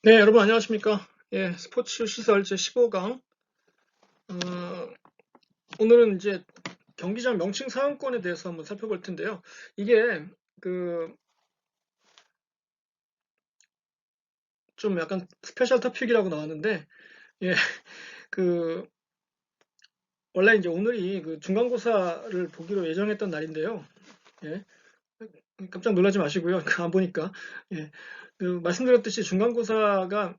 네, 여러분 안녕하십니까? 예, 스포츠 시설 제15강. 오늘은 이제 경기장 명칭 사용권에 대해서 한번 살펴볼 텐데요. 이게 그 좀 약간 스페셜 토픽이라고 나왔는데, 예, 그 원래 이제 오늘이 그 중간고사를 보기로 예정했던 날인데요. 예, 깜짝 놀라지 마시고요. 그 안 보니까. 예, 그 말씀드렸듯이 중간고사가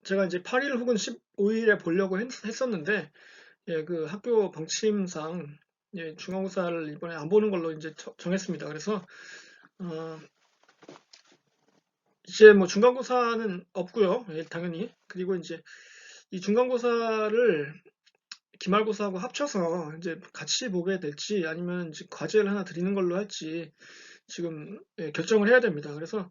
제가 이제 8일 혹은 15일에 보려고 했었는데, 예, 그 학교 방침상 예, 중간고사를 이번에 안 보는 걸로 이제 정했습니다. 그래서 어, 이제 뭐 중간고사는 없고요. 예, 당연히. 그리고 이제 이 중간고사를 기말고사하고 합쳐서 이제 같이 보게 될지 아니면 이제 과제를 하나 드리는 걸로 할지 지금 예, 결정을 해야 됩니다. 그래서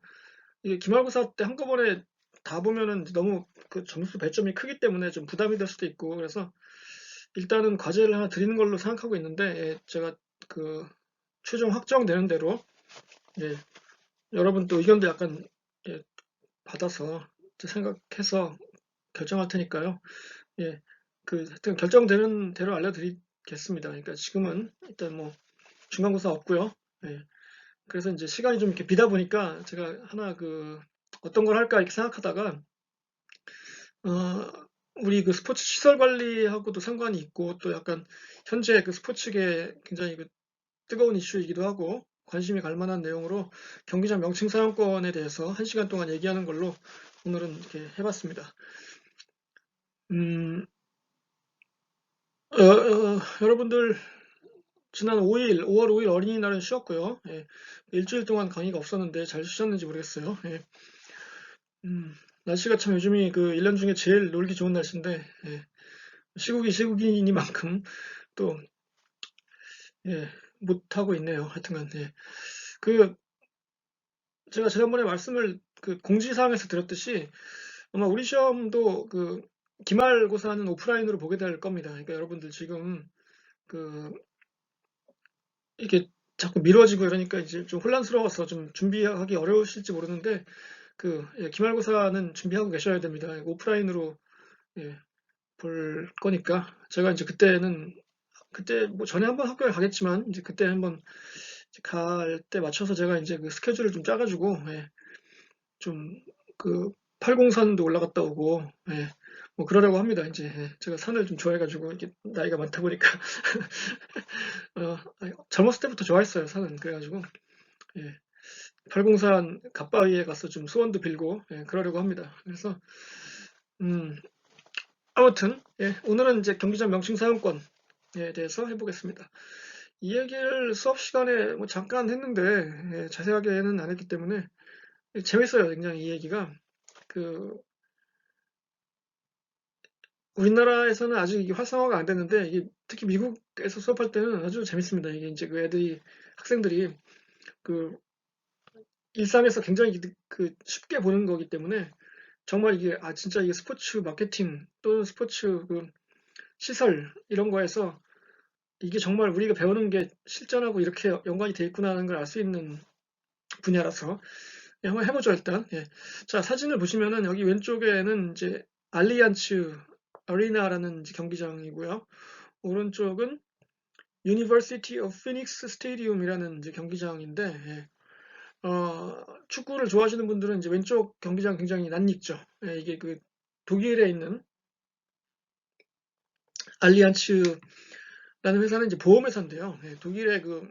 이게 기말고사 때 한꺼번에 다 보면은 너무 그 점수 배점이 크기 때문에 좀 부담이 될 수도 있고 그래서 일단은 과제를 하나 드리는 걸로 생각하고 있는데 예, 제가 그 최종 확정되는 대로 예, 여러분 또 의견도 약간 예, 받아서 생각해서 결정할 테니까요. 예, 그 하여튼 결정되는 대로 알려드리겠습니다. 그러니까 지금은 일단 뭐 중간고사 없고요. 예, 그래서 이제 시간이 좀 이렇게 비다 보니까 제가 하나 그 어떤 걸 할까 이렇게 생각하다가 어, 우리 그 스포츠 시설 관리하고도 상관이 있고 또 약간 현재 그 스포츠계 굉장히 그 뜨거운 이슈이기도 하고 관심이 갈 만한 내용으로 경기장 명칭 사용권에 대해서 1시간 동안 얘기하는 걸로 오늘은 이렇게 해봤습니다. 음, 여러분들 지난 5일, 5월 5일 어린이날은 쉬었고요. 예, 일주일 동안 강의가 없었는데 잘 쉬셨는지 모르겠어요. 예, 음, 날씨가 참 요즘이 그 1년 중에 제일 놀기 좋은 날씨인데 예, 시국이 시국이니만큼 또 예, 못하고 있네요. 하여튼간 예. 그 제가 지난번에 말씀을 그 공지사항에서 드렸듯이 아마 우리 시험도 그 기말고사는 오프라인으로 보게 될 겁니다. 그러니까 여러분들 지금 그 이게 자꾸 미뤄지고 이러니까 이제 좀 혼란스러워서 좀 준비하기 어려우실지 모르는데 그 예, 기말고사는 준비하고 계셔야 됩니다. 오프라인으로 예, 볼 거니까 제가 이제 그때 뭐 전에 한번 학교에 가겠지만 이제 그때 한번 갈 때 맞춰서 제가 이제 그 스케줄을 좀 짜가지고 예, 좀 그 팔공산도 올라갔다 오고 예, 뭐 그러려고 합니다. 이제 예, 제가 산을 좀 좋아해가지고 이게 나이가 많다 보니까 젊었을 때부터 좋아했어요 산은 그래가지고 예, 팔공산 갓바위에 가서 좀 소원도 빌고 예, 그러려고 합니다. 그래서 음, 아무튼 예, 오늘은 이제 경기장 명칭 사용권에 대해서 해보겠습니다. 이 얘기를 수업 시간에 뭐 잠깐 했는데 예, 자세하게는 안 했기 때문에 재밌어요. 굉장히 이 얘기가 그 우리나라에서는 아직 이게 활성화가 안 됐는데 이게 특히 미국에서 수업할 때는 아주 재밌습니다. 이게 이제 그 애들이 학생들이 그 일상에서 굉장히 그 쉽게 보는 거기 때문에 정말 이게 아 진짜 이게 스포츠 마케팅 또는 스포츠 그 시설 이런 거에서 이게 정말 우리가 배우는 게 실전하고 이렇게 연관이 돼 있구나 하는 걸 알 수 있는 분야라서 예, 한번 해보죠 일단. 예. 자 사진을 보시면은 여기 왼쪽에는 이제 알리안츠 아리나라는 이제 경기장이고요. 오른쪽은 University of Phoenix Stadium이라는 이제 경기장인데 예. 축구를 좋아하시는 분들은 이제 왼쪽 경기장 굉장히 낯익죠. 예, 이게 그 독일에 있는 알리안츠라는 회사는 이제 보험회사인데요. 예, 독일의 그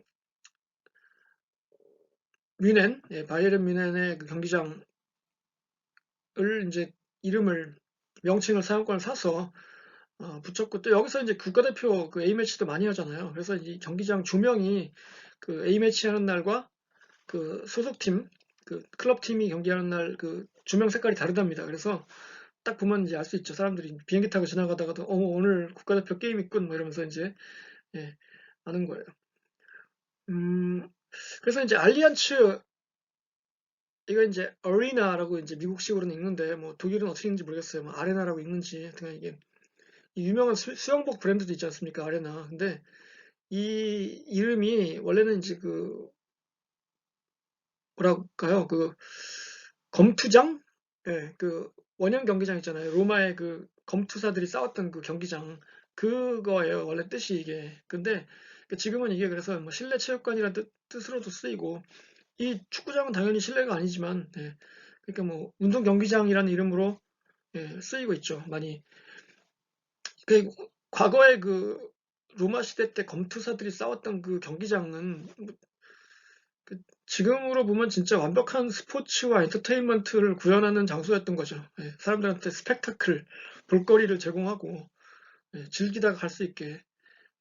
뮌헨, 예, 바이에른 뮌헨의 그 경기장을 이제 이름을 명칭을 사용권을 사서 붙였고 또 여기서 이제 국가대표 그 A매치도 많이 하잖아요. 그래서 이 경기장 조명이 그 A매치 하는 날과 그 소속팀, 그 클럽팀이 경기하는 날 그 조명 색깔이 다르답니다. 그래서 딱 보면 이제 알 수 있죠. 사람들이 비행기 타고 지나가다가도 오늘 국가대표 게임 있군 뭐 이러면서 이제 예, 아는 거예요. 음, 그래서 이제 알리안츠 이거 이제 어리나라고 이제 미국식으로는 읽는데 뭐 독일은 어떻게 읽는지 모르겠어요. 뭐 아레나라고 읽는지 하여튼 이게 이 유명한 수영복 브랜드도 있지 않습니까? 아레나. 근데 이 이름이 원래는 이제 그 뭐랄까요? 그 검투장? 예, 그 원형 경기장 있잖아요. 로마의 그 검투사들이 싸웠던 그 경기장 그거예요. 원래 뜻이 이게. 근데 그 지금은 이게 그래서 뭐 실내 체육관이라는 뜻으로도 쓰이고 이 축구장은 당연히 실내가 아니지만 예, 그러니까 뭐 운동 경기장이라는 이름으로 예, 쓰이고 있죠. 많이. 그 과거에 그 로마 시대 때 검투사들이 싸웠던 그 경기장은 그 지금으로 보면 진짜 완벽한 스포츠와 엔터테인먼트를 구현하는 장소였던 거죠. 예, 사람들한테 스펙타클, 볼거리를 제공하고 예, 즐기다가 갈 수 있게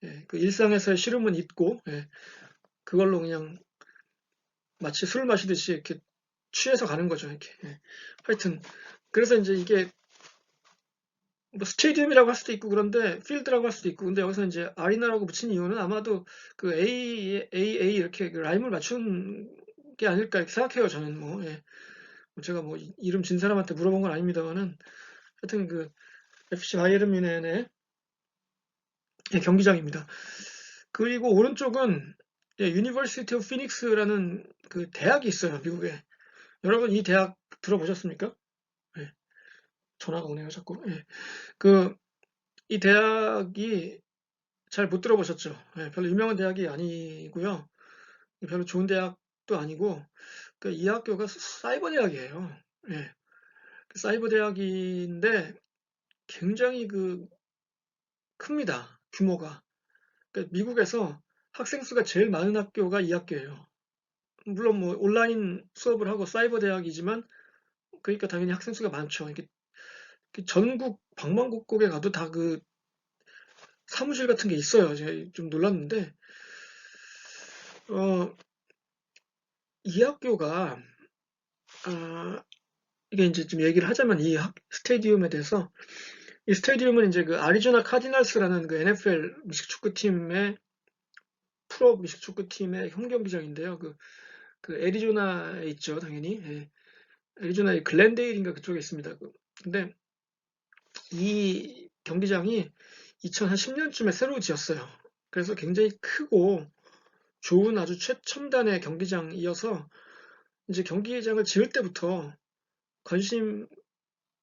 예, 그 일상에서의 시름은 잊고 예, 그걸로 그냥 마치 술 마시듯이 이렇게 취해서 가는 거죠. 이렇게. 예. 하여튼 그래서 이제 이게 뭐 스테디움이라고 할 수도 있고 그런데 필드라고 할 수도 있고 근데 여기서 이제 아리나라고 붙인 이유는 아마도 그 A 이렇게 그 라임을 맞춘 게 아닐까 이렇게 생각해요. 저는 뭐 예. 뭐 제가 뭐 이름 진 사람한테 물어본 건 아닙니다만은 하여튼 그 FC 바이에른 뮌헨의 경기장입니다. 그리고 오른쪽은 유니버시티 오브 피닉스라는 그 대학이 있어요, 미국에. 여러분 이 대학 들어보셨습니까? 예, 전화가 오네요, 자꾸. 예. 그 이 대학이 잘 못 들어보셨죠? 예, 별로 유명한 대학이 아니고요. 별로 좋은 대학도 아니고 그 이 학교가 사이버 대학이에요. 예. 그 사이버 대학인데 굉장히 그 큽니다. 규모가. 그러니까 미국에서 학생 수가 제일 많은 학교가 이 학교예요. 물론 뭐 온라인 수업을 하고 사이버 대학이지만 그러니까 당연히 학생 수가 많죠. 이게 그 전국 방방곡곡에 가도 다 그 사무실 같은 게 있어요. 제가 좀 놀랐는데 어, 이 학교가 아, 이게 이제 좀 얘기를 하자면 이 스테디움에 대해서 이 스테디움은 이제 그 아리조나 카디널스라는 그 NFL 미식축구팀의 프로 미식축구팀의 홈 경기장인데요. 그 애리조나에 있죠, 당연히. 예. 애리조나의 글렌데일인가 그쪽에 있습니다. 근데 이 경기장이 2010년쯤에 새로 지었어요. 그래서 굉장히 크고 좋은 아주 최첨단의 경기장이어서 이제 경기장을 지을 때부터 관심을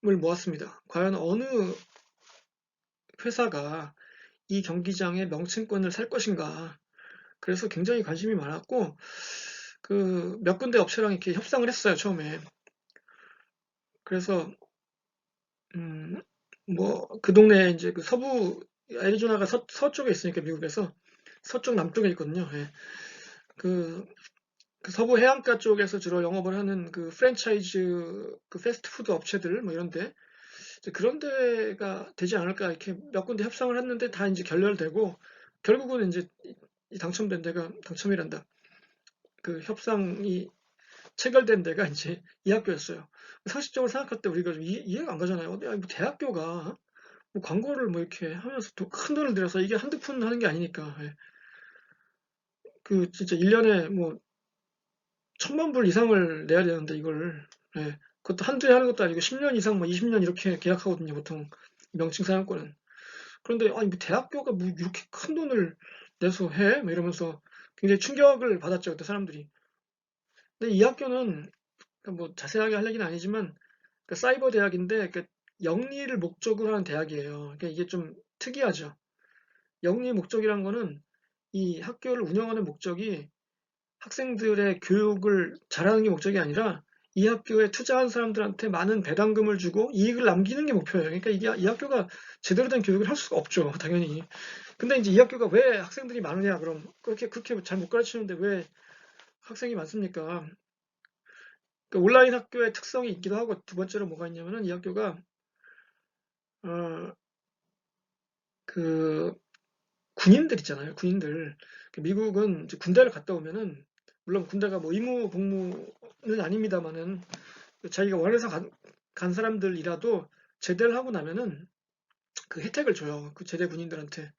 모았습니다. 과연 어느 회사가 이 경기장의 명칭권을 살 것인가. 그래서 굉장히 관심이 많았고 그 몇 군데 업체랑 이렇게 협상을 했어요, 처음에. 그래서 뭐 그 동네 이제 그 서부 애리조나가 서쪽에 있으니까 미국에서 서쪽 남쪽에 있거든요. 예. 그, 그 서부 해안가 쪽에서 주로 영업을 하는 그 프랜차이즈 그 패스트푸드 업체들 뭐 이런데 이제 그런 데가 되지 않을까 이렇게 몇 군데 협상을 했는데 다 이제 결렬되고 결국은 이제 이 당첨된 데가 당첨이란다. 그 협상이 체결된 데가 이제 이 학교였어요. 상식적으로 생각할 때 우리가 좀 이해가 안 가잖아요. 뭐 대학교가 뭐 광고를 뭐 이렇게 하면서 큰 돈을 들여서 이게 한두 푼 하는 게 아니니까. 예. 그 진짜 1년에 뭐 1,000만 불 이상을 내야 되는데 이걸 예. 그것도 한두 해 하는 것도 아니고 10년 이상 뭐 20년 이렇게 계약하거든요, 보통 명칭 사용권은. 그런데 아니 뭐 대학교가 뭐 이렇게 큰 돈을 내서 해? 뭐 이러면서 굉장히 충격을 받았죠, 그때 사람들이. 근데 이 학교는 뭐 자세하게 할 얘기는 아니지만 그 사이버 대학인데 그 영리를 목적으로 하는 대학이에요. 그러니까 이게 좀 특이하죠. 영리 목적이란 거는 이 학교를 운영하는 목적이 학생들의 교육을 잘하는 게 목적이 아니라 이 학교에 투자한 사람들한테 많은 배당금을 주고 이익을 남기는 게 목표예요. 그러니까 이게 이 학교가 제대로 된 교육을 할 수가 없죠, 당연히. 근데 이제 이 학교가 왜 학생들이 많으냐, 그럼 그렇게 잘 못 가르치는데 왜 학생이 많습니까? 그 온라인 학교의 특성이 있기도 하고 두 번째로 뭐가 있냐면은 이 학교가 어, 그 군인들 있잖아요. 군인들. 그 미국은 이제 군대를 갔다 오면은 물론 군대가 뭐 의무 복무는 아닙니다만은 자기가 원해서 간 사람들이라도 제대를 하고 나면은 그 혜택을 줘요. 그 제대 군인들한테.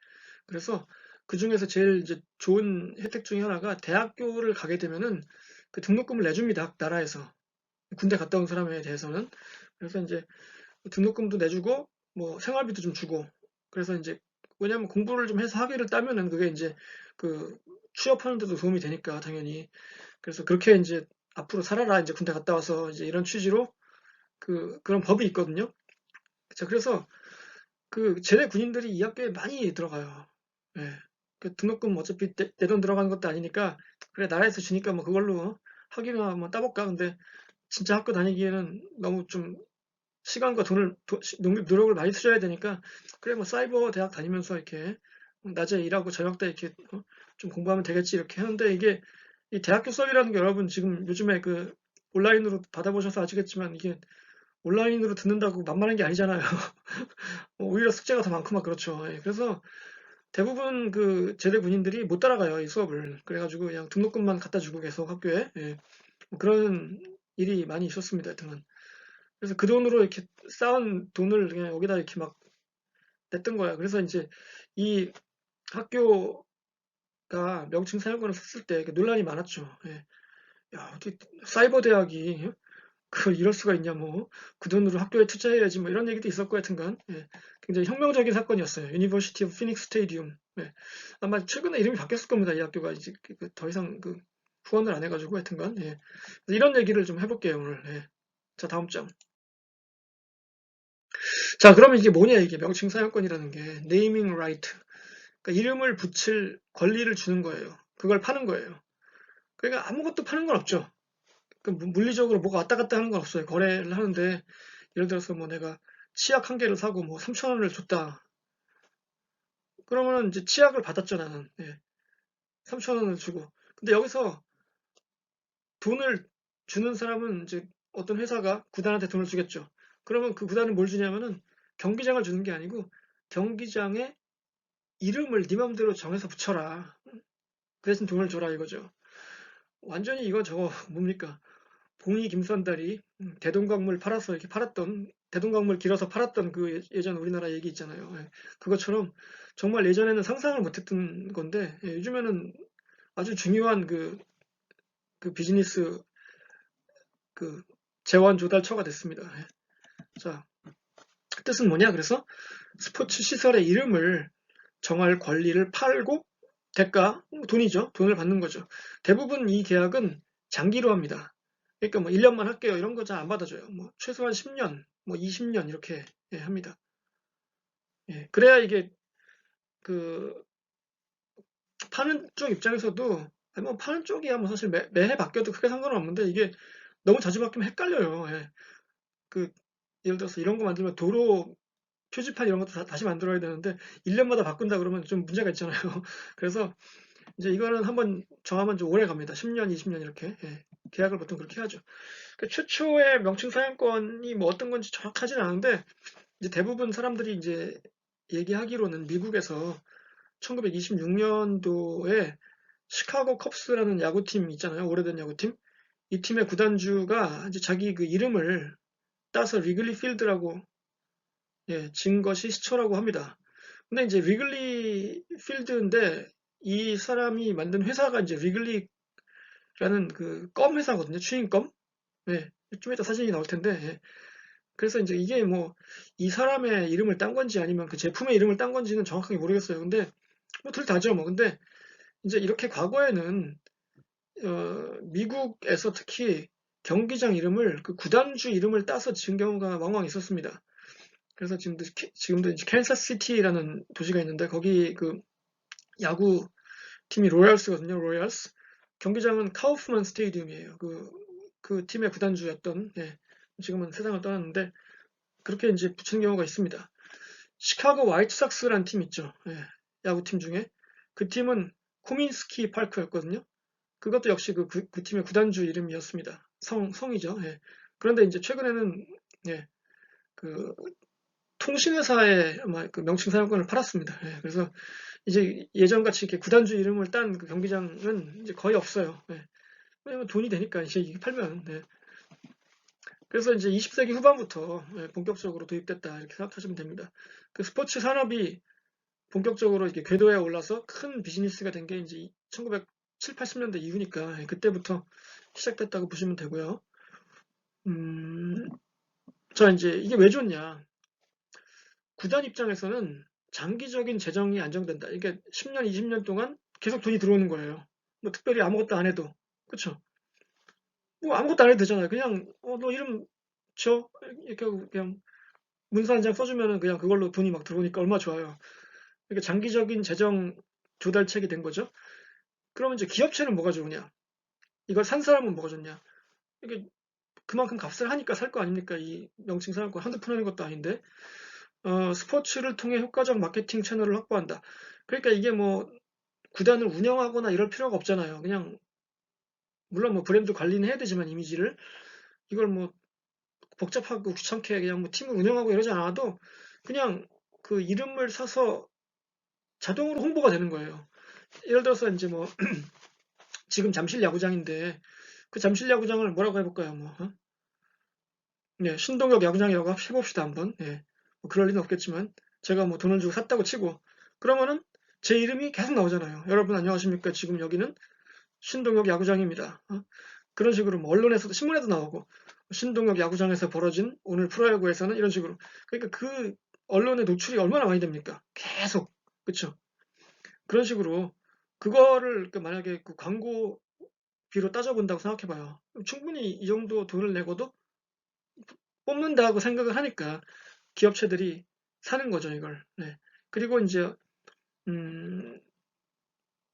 그래서 그 중에서 제일 이제 좋은 혜택 중에 하나가 대학교를 가게 되면은 그 등록금을 내줍니다. 나라에서. 군대 갔다 온 사람에 대해서는. 그래서 이제 등록금도 내주고 뭐 생활비도 좀 주고 그래서 이제 왜냐면 공부를 좀 해서 학위를 따면은 그게 이제 그 취업하는 데도 도움이 되니까 당연히 그래서 그렇게 이제 앞으로 살아라 이제 군대 갔다 와서 이제 이런 취지로 그런 법이 있거든요. 자, 그래서 그 제대 군인들이 이 학교에 많이 들어가요. 예. 그 등록금 어차피 내 돈 들어가는 것도 아니니까 그래 나라에서 주니까 뭐 그걸로 학위나 뭐 따볼까. 근데 진짜 학교 다니기에는 너무 좀 시간과 돈을 노력을 많이 쓰셔야 되니까 그래 뭐 사이버 대학 다니면서 이렇게 낮에 일하고 저녁 때 이렇게 좀 공부하면 되겠지 이렇게 하는데 이게 이 대학교 수업이라는 게 여러분 지금 요즘에 그 온라인으로 받아보셔서 아시겠지만 이게 온라인으로 듣는다고 만만한 게 아니잖아요. 오히려 숙제가 더 많고 막 그렇죠. 예, 그래서 대부분 그 제대 군인들이 못 따라가요, 이 수업을. 그래가지고 그냥 등록금만 갖다 주고 계속 학교에. 예, 뭐 그런 일이 많이 있었습니다, 하여튼. 그래서 그 돈으로 이렇게 쌓은 돈을 그냥 여기다 이렇게 막 냈던 거야. 그래서 이제 이 학교가 명칭 사용권을 썼을 때 논란이 많았죠. 예. 야, 어떻게 사이버 대학이 그걸 이럴 수가 있냐, 뭐. 그 돈으로 학교에 투자해야지, 뭐, 이런 얘기도 있었고, 하여튼간. 예. 굉장히 혁명적인 사건이었어요. University of Phoenix Stadium. 예. 아마 최근에 이름이 바뀌었을 겁니다. 이 학교가 이제 더 이상 후원을 안 해가지고, 하여튼간. 예. 이런 얘기를 좀 해볼게요, 오늘. 예. 자, 다음 장. 자, 그러면 이게 뭐냐, 이게 명칭 사용권이라는 게. Naming right. 그러니까 이름을 붙일 권리를 주는 거예요. 그걸 파는 거예요. 그러니까 아무것도 파는 건 없죠. 그 물리적으로 뭐가 왔다 갔다 하는 건 없어요. 거래를 하는데 예를 들어서 뭐 내가 치약 한 개를 사고 뭐 3천 원을 줬다. 그러면은 이제 치약을 받았죠, 나는. 예. 3천 원을 주고. 근데 여기서 돈을 주는 사람은 이제 어떤 회사가 구단한테 돈을 주겠죠. 그러면 그 구단은 뭘 주냐면은 경기장을 주는 게 아니고 경기장에 이름을 네 맘대로 정해서 붙여라. 그 대신 돈을 줘라 이거죠. 완전히 이거 저거 뭡니까? 봉이 김선달이 대동강물 팔아서 이렇게 팔았던 대동강물 길어서 팔았던 그 예전 우리나라 얘기 있잖아요. 예. 그것처럼 정말 예전에는 상상을 못했던 건데 요즘에는 아주 중요한 그 비즈니스 그 재원 조달처가 됐습니다. 예. 자, 뜻은 뭐냐? 그래서 스포츠 시설의 이름을 정할 권리를 팔고 대가 돈이죠. 돈을 받는 거죠. 대부분 이 계약은 장기로 합니다. 그러니까 뭐 1년만 할게요. 이런 거 잘 안 받아줘요. 뭐 최소한 10년, 뭐 20년 이렇게 합니다. 예, 그래야 이게 그 파는 쪽 입장에서도 아니 뭐 파는 쪽이야 뭐 사실 매해 바뀌어도 크게 상관은 없는데 이게 너무 자주 바뀌면 헷갈려요. 예. 그 예를 들어서 이런 거 만들면 도로 표지판 이런 것도 다시 만들어야 되는데 1년마다 바꾼다 그러면 좀 문제가 있잖아요. 그래서 이제 이거는 한번 정하면 좀 오래 갑니다. 10년, 20년 이렇게. 예. 계약을 보통 그렇게 하죠. 그 최초의 명칭 사용권이 뭐 어떤 건지 정확하진 않은데 이제 대부분 사람들이 이제 얘기하기로는 미국에서 1926년도에 시카고 컵스라는 야구팀 있잖아요. 오래된 야구팀. 이 팀의 구단주가 이제 자기 그 이름을 따서 리글리 필드라고 진 것이 시초라고 합니다. 근데 이제 리글리 필드인데 이 사람이 만든 회사가 이제 리글리라는 그 껌 회사거든요. 추잉껌. 예. 좀 이따 사진이 나올 텐데. 예. 그래서 이제 이게 뭐 이 사람의 이름을 딴 건지 아니면 그 제품의 이름을 딴 건지는 정확하게 모르겠어요. 근데 뭐 둘 다죠. 뭐 근데 이제 이렇게 과거에는 미국에서 특히 경기장 이름을 그 구단주 이름을 따서 지은 경우가 왕왕 있었습니다. 그래서 지금도 이제 캔사스시티라는 도시가 있는데 거기 그 야구 팀이 로얄스거든요. 로얄스. 경기장은 카우프만 스테디움이에요. 그 팀의 구단주였던 지금은 세상을 떠났는데 그렇게 이제 붙이는 경우가 있습니다. 시카고 화이트삭스라는 팀 있죠. 야구팀 중에 그 팀은 코민스키 파크였거든요. 그것도 역시 그 팀의 구단주 이름이었습니다. 성이죠. 예. 그런데 이제 최근에는 그 통신회사에 아마 그 명칭 사용권을 팔았습니다. 예. 그래서 이제 예전같이 이렇게 구단주 이름을 딴 그 경기장은 이제 거의 없어요. 예. 왜냐면 돈이 되니까 이제 이게 팔면. 그래서 이제 20세기 후반부터 본격적으로 도입됐다 이렇게 생각하시면 됩니다. 그 스포츠 산업이 본격적으로 이렇게 궤도에 올라서 큰 비즈니스가 된 게 이제 1970, 80년대 이후니까 그때부터 시작됐다고 보시면 되고요. 자 이제 이게 왜 좋냐? 구단 입장에서는 장기적인 재정이 안정된다. 이게 10년, 20년 동안 계속 돈이 들어오는 거예요. 뭐 특별히 아무것도 안 해도. 그쵸? 뭐 아무것도 안 해도 되잖아요. 그냥 너 이름 그쵸? 이렇게 하고 그냥 문서 한 장 써주면은 그냥 그걸로 돈이 막 들어오니까 얼마나 좋아요. 이렇게 장기적인 재정 조달책이 된 거죠. 그러면 이제 기업체는 뭐가 좋으냐? 이걸 산 사람은 뭐가 좋냐? 이게 그만큼 값을 하니까 살 거 아닙니까? 이 명칭 사용권 한두 푼 하는 것도 아닌데, 스포츠를 통해 효과적 마케팅 채널을 확보한다. 그러니까 이게 뭐 구단을 운영하거나 이럴 필요가 없잖아요. 그냥 물론 뭐 브랜드 관리는 해야 되지만 이미지를 이걸 뭐 복잡하고 귀찮게 그냥 뭐 팀을 운영하고 이러지 않아도 그냥 그 이름을 사서 자동으로 홍보가 되는 거예요. 예를 들어서 이제 뭐 지금 잠실 야구장인데 그 잠실 야구장을 뭐라고 해볼까요? 뭐 네, 신동엽 야구장이라고 해봅시다 한번. 예, 뭐 그럴 리는 없겠지만 제가 뭐 돈을 주고 샀다고 치고 그러면은 제 이름이 계속 나오잖아요. 여러분 안녕하십니까? 지금 여기는 신동엽 야구장입니다. 그런 식으로 뭐 언론에서도 신문에도 나오고 신동엽 야구장에서 벌어진 오늘 프로야구에서는 이런 식으로 그러니까 그 언론의 노출이 얼마나 많이 됩니까? 계속 그쵸? 그런 식으로 그거를 그 만약에 그 광고비로 따져본다고 생각해봐요. 충분히 이 정도 돈을 내고도 뽑는다고 생각을 하니까 기업체들이 사는 거죠 이걸. 네. 그리고 이제 음,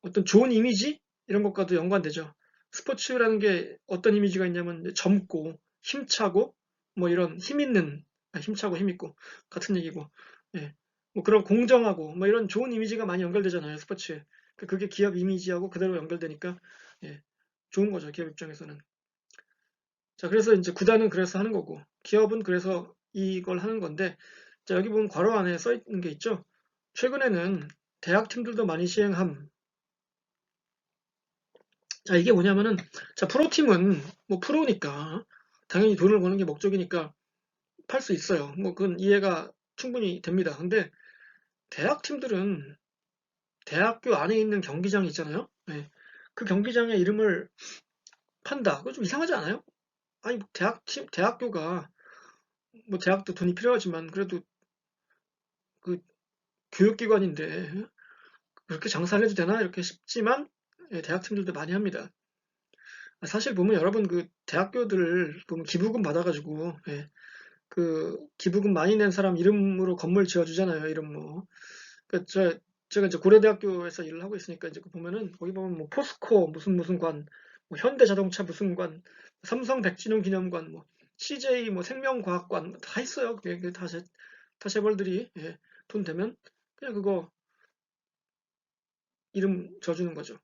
어떤 좋은 이미지 이런 것과도 연관되죠. 스포츠라는 게 어떤 이미지가 있냐면 젊고 힘차고 뭐 이런 힘 있는 힘차고 힘 있고 같은 얘기고 예. 뭐 그런 공정하고 뭐 이런 좋은 이미지가 많이 연결되잖아요 스포츠에. 그게 기업 이미지하고 그대로 연결되니까 예. 좋은 거죠 기업 입장에서는. 자 그래서 이제 구단은 그래서 하는 거고 기업은 그래서 이걸 하는 건데 자 여기 보면 괄호 안에 써 있는 게 있죠. 최근에는 대학 팀들도 많이 시행함. 자, 이게 뭐냐면은, 자, 프로팀은, 뭐, 프로니까, 당연히 돈을 버는 게 목적이니까 팔 수 있어요. 뭐, 그건 이해가 충분히 됩니다. 근데, 대학 팀들은, 대학교 안에 있는 경기장이 있잖아요? 네. 그 경기장의 이름을 판다. 그거 좀 이상하지 않아요? 아니, 대학교가, 뭐, 대학도 돈이 필요하지만, 그래도 그 교육기관인데, 그렇게 장사를 해도 되나? 이렇게 싶지만, 예, 대학 팀들도 많이 합니다. 사실 보면 여러분 그 대학교들 보면 기부금 받아가지고 예, 그 기부금 많이 낸 사람 이름으로 건물 지어주잖아요. 이름 뭐. 그 제가 이제 고려대학교에서 일을 하고 있으니까 이제 그 보면은 거기 보면 뭐 포스코 무슨 무슨 관, 뭐 현대자동차 무슨 관, 삼성 백진흥 기념관, 뭐 CJ 뭐 생명과학관 뭐다 있어요. 그게 다 재벌들이 예, 돈 되면 그냥 그거 이름 져주는 거죠.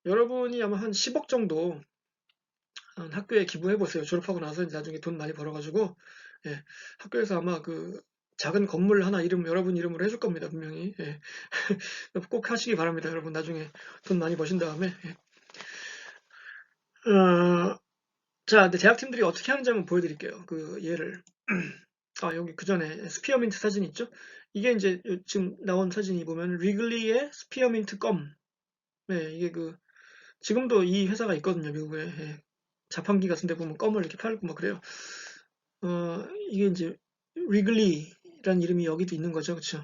여러분이 아마 한 10억 정도 학교에 기부해 보세요. 졸업하고 나서 나중에 돈 많이 벌어가지고 예, 학교에서 아마 그 작은 건물 하나 이름 여러분 이름으로 해줄 겁니다. 분명히 예. 꼭 하시기 바랍니다. 여러분 나중에 돈 많이 버신 다음에 예. 자, 근데 대학팀들이 어떻게 하는지 한번 보여드릴게요. 그 예를 여기 그 전에 스피어민트 사진 있죠? 이게 이제 지금 나온 사진이 보면 리글리의 스피어민트 껌. 네, 이게 그 지금도 이 회사가 있거든요, 미국에. 예. 자판기 같은 데 보면 껌을 이렇게 팔고 막 그래요. 이게 이제 리글리라는 이름이 여기도 있는 거죠. 그쵸?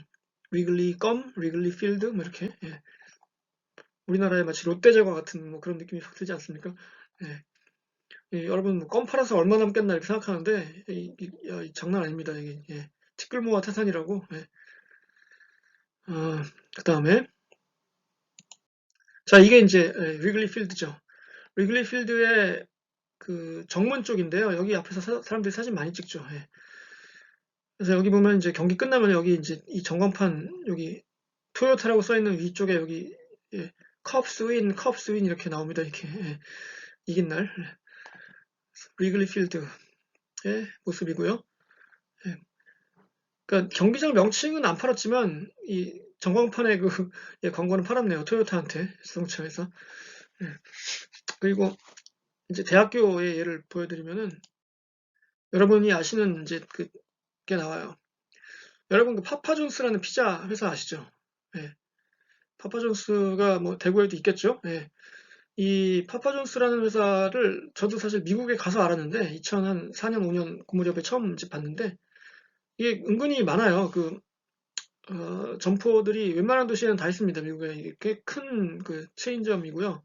리글리 껌, 리글리 필드, 뭐 이렇게. 예. 우리나라에 마치 롯데제과 같은 뭐 그런 느낌이 확 들지 않습니까? 예. 여러분 뭐껌 팔아서 얼마 남겠나 이렇게 생각하는데 장난 아닙니다. 이게 예. 티끌모아 태산이라고. 예. 그 다음에 자 이게 이제 리글리 필드죠. 리글리 필드의 그 정문 쪽인데요. 여기 앞에서 사람들이 사진 많이 찍죠. 예. 그래서 여기 보면 이제 경기 끝나면 여기 이제 이 전광판 여기 토요타라고 써 있는 위쪽에 여기 예, 컵스 윈 이렇게 나옵니다. 이렇게 예, 이긴 날 리글리 필드의 모습이고요. 예, 그러니까 경기장 명칭은 안 팔았지만 이 전광판의 그 예, 광고는 팔았네요. 토요타한테 자동차에서. 예, 그리고 이제 대학교의 예를 보여드리면은 여러분이 아시는 이제 그게 나와요. 여러분 그 파파존스라는 피자 회사 아시죠? 예, 파파존스가 뭐 대구에도 있겠죠? 예. 이 파파존스라는 회사를 저도 사실 미국에 가서 알았는데 2004년 5년 그 무렵에 처음 이제 봤는데 이게 은근히 많아요. 점포들이 웬만한 도시에는 다 있습니다. 미국에 이게 꽤 큰 그 체인점이고요.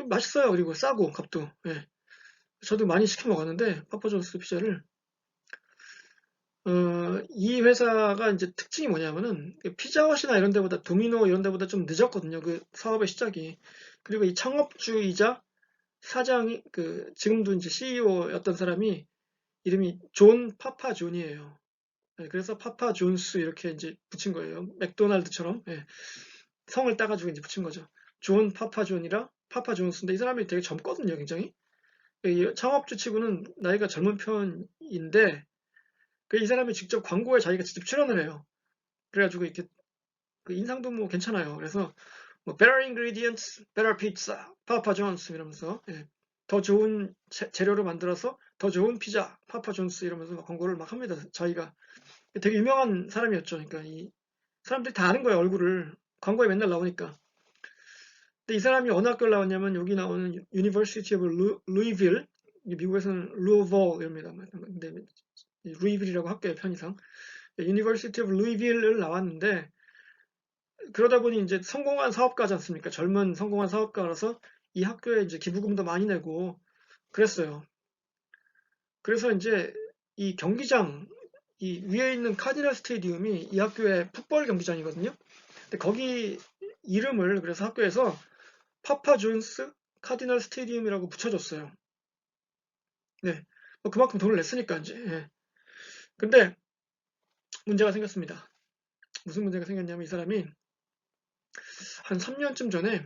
맛있어요. 그리고 싸고 값도. 예. 저도 많이 시켜 먹었는데 파파존스 피자를 이 회사가 이제 특징이 뭐냐면은 피자헛이나 이런 데보다 도미노 이런 데보다 좀 늦었거든요. 그 사업의 시작이. 그리고 이 창업주이자 사장이 지금도 이제 CEO였던 사람이 이름이 존 파파 존이에요. 네, 그래서 파파 존스 이렇게 이제 붙인 거예요. 맥도날드처럼. 예, 성을 따가지고 이제 붙인 거죠. 존 파파 존이라 파파 존스인데 이 사람이 되게 젊거든요, 굉장히. 이 창업주 치고는 나이가 젊은 편인데 이 사람이 직접 광고에 자기가 직접 출연을 해요. 그래가지고 이렇게 그 인상도 뭐 괜찮아요. 그래서 뭐 better ingredients, better pizza, 파파 존스 이러면서 예, 더 좋은 재료로 만들어서 더 좋은 피자, 파파 존스 이러면서 막 광고를 막 합니다. 자기가 되게 유명한 사람이었죠. 그러니까 이 사람들이 다 아는 거예요, 얼굴을. 광고에 맨날 나오니까. 근데 이 사람이 어느 학교를 나왔냐면 여기 나오는 University of Louisville, 미국에서는 루어볼입니다. 근데 루이빌이라고 학교의 편의상 University of Louisville을 나왔는데 그러다 보니 이제 성공한 사업가지 않습니까? 젊은 성공한 사업가라서 이 학교에 이제 기부금도 많이 내고 그랬어요. 그래서 이제 이 경기장, 이 위에 있는 카디널 스테디움이 이 학교의 풋볼 경기장이거든요. 근데 거기 이름을 그래서 학교에서 파파 존스 카디널 스테디움이라고 붙여줬어요. 네. 뭐 그만큼 돈을 냈으니까 이제. 예. 근데 문제가 생겼습니다. 무슨 문제가 생겼냐면 이 사람이 한 3년쯤 전에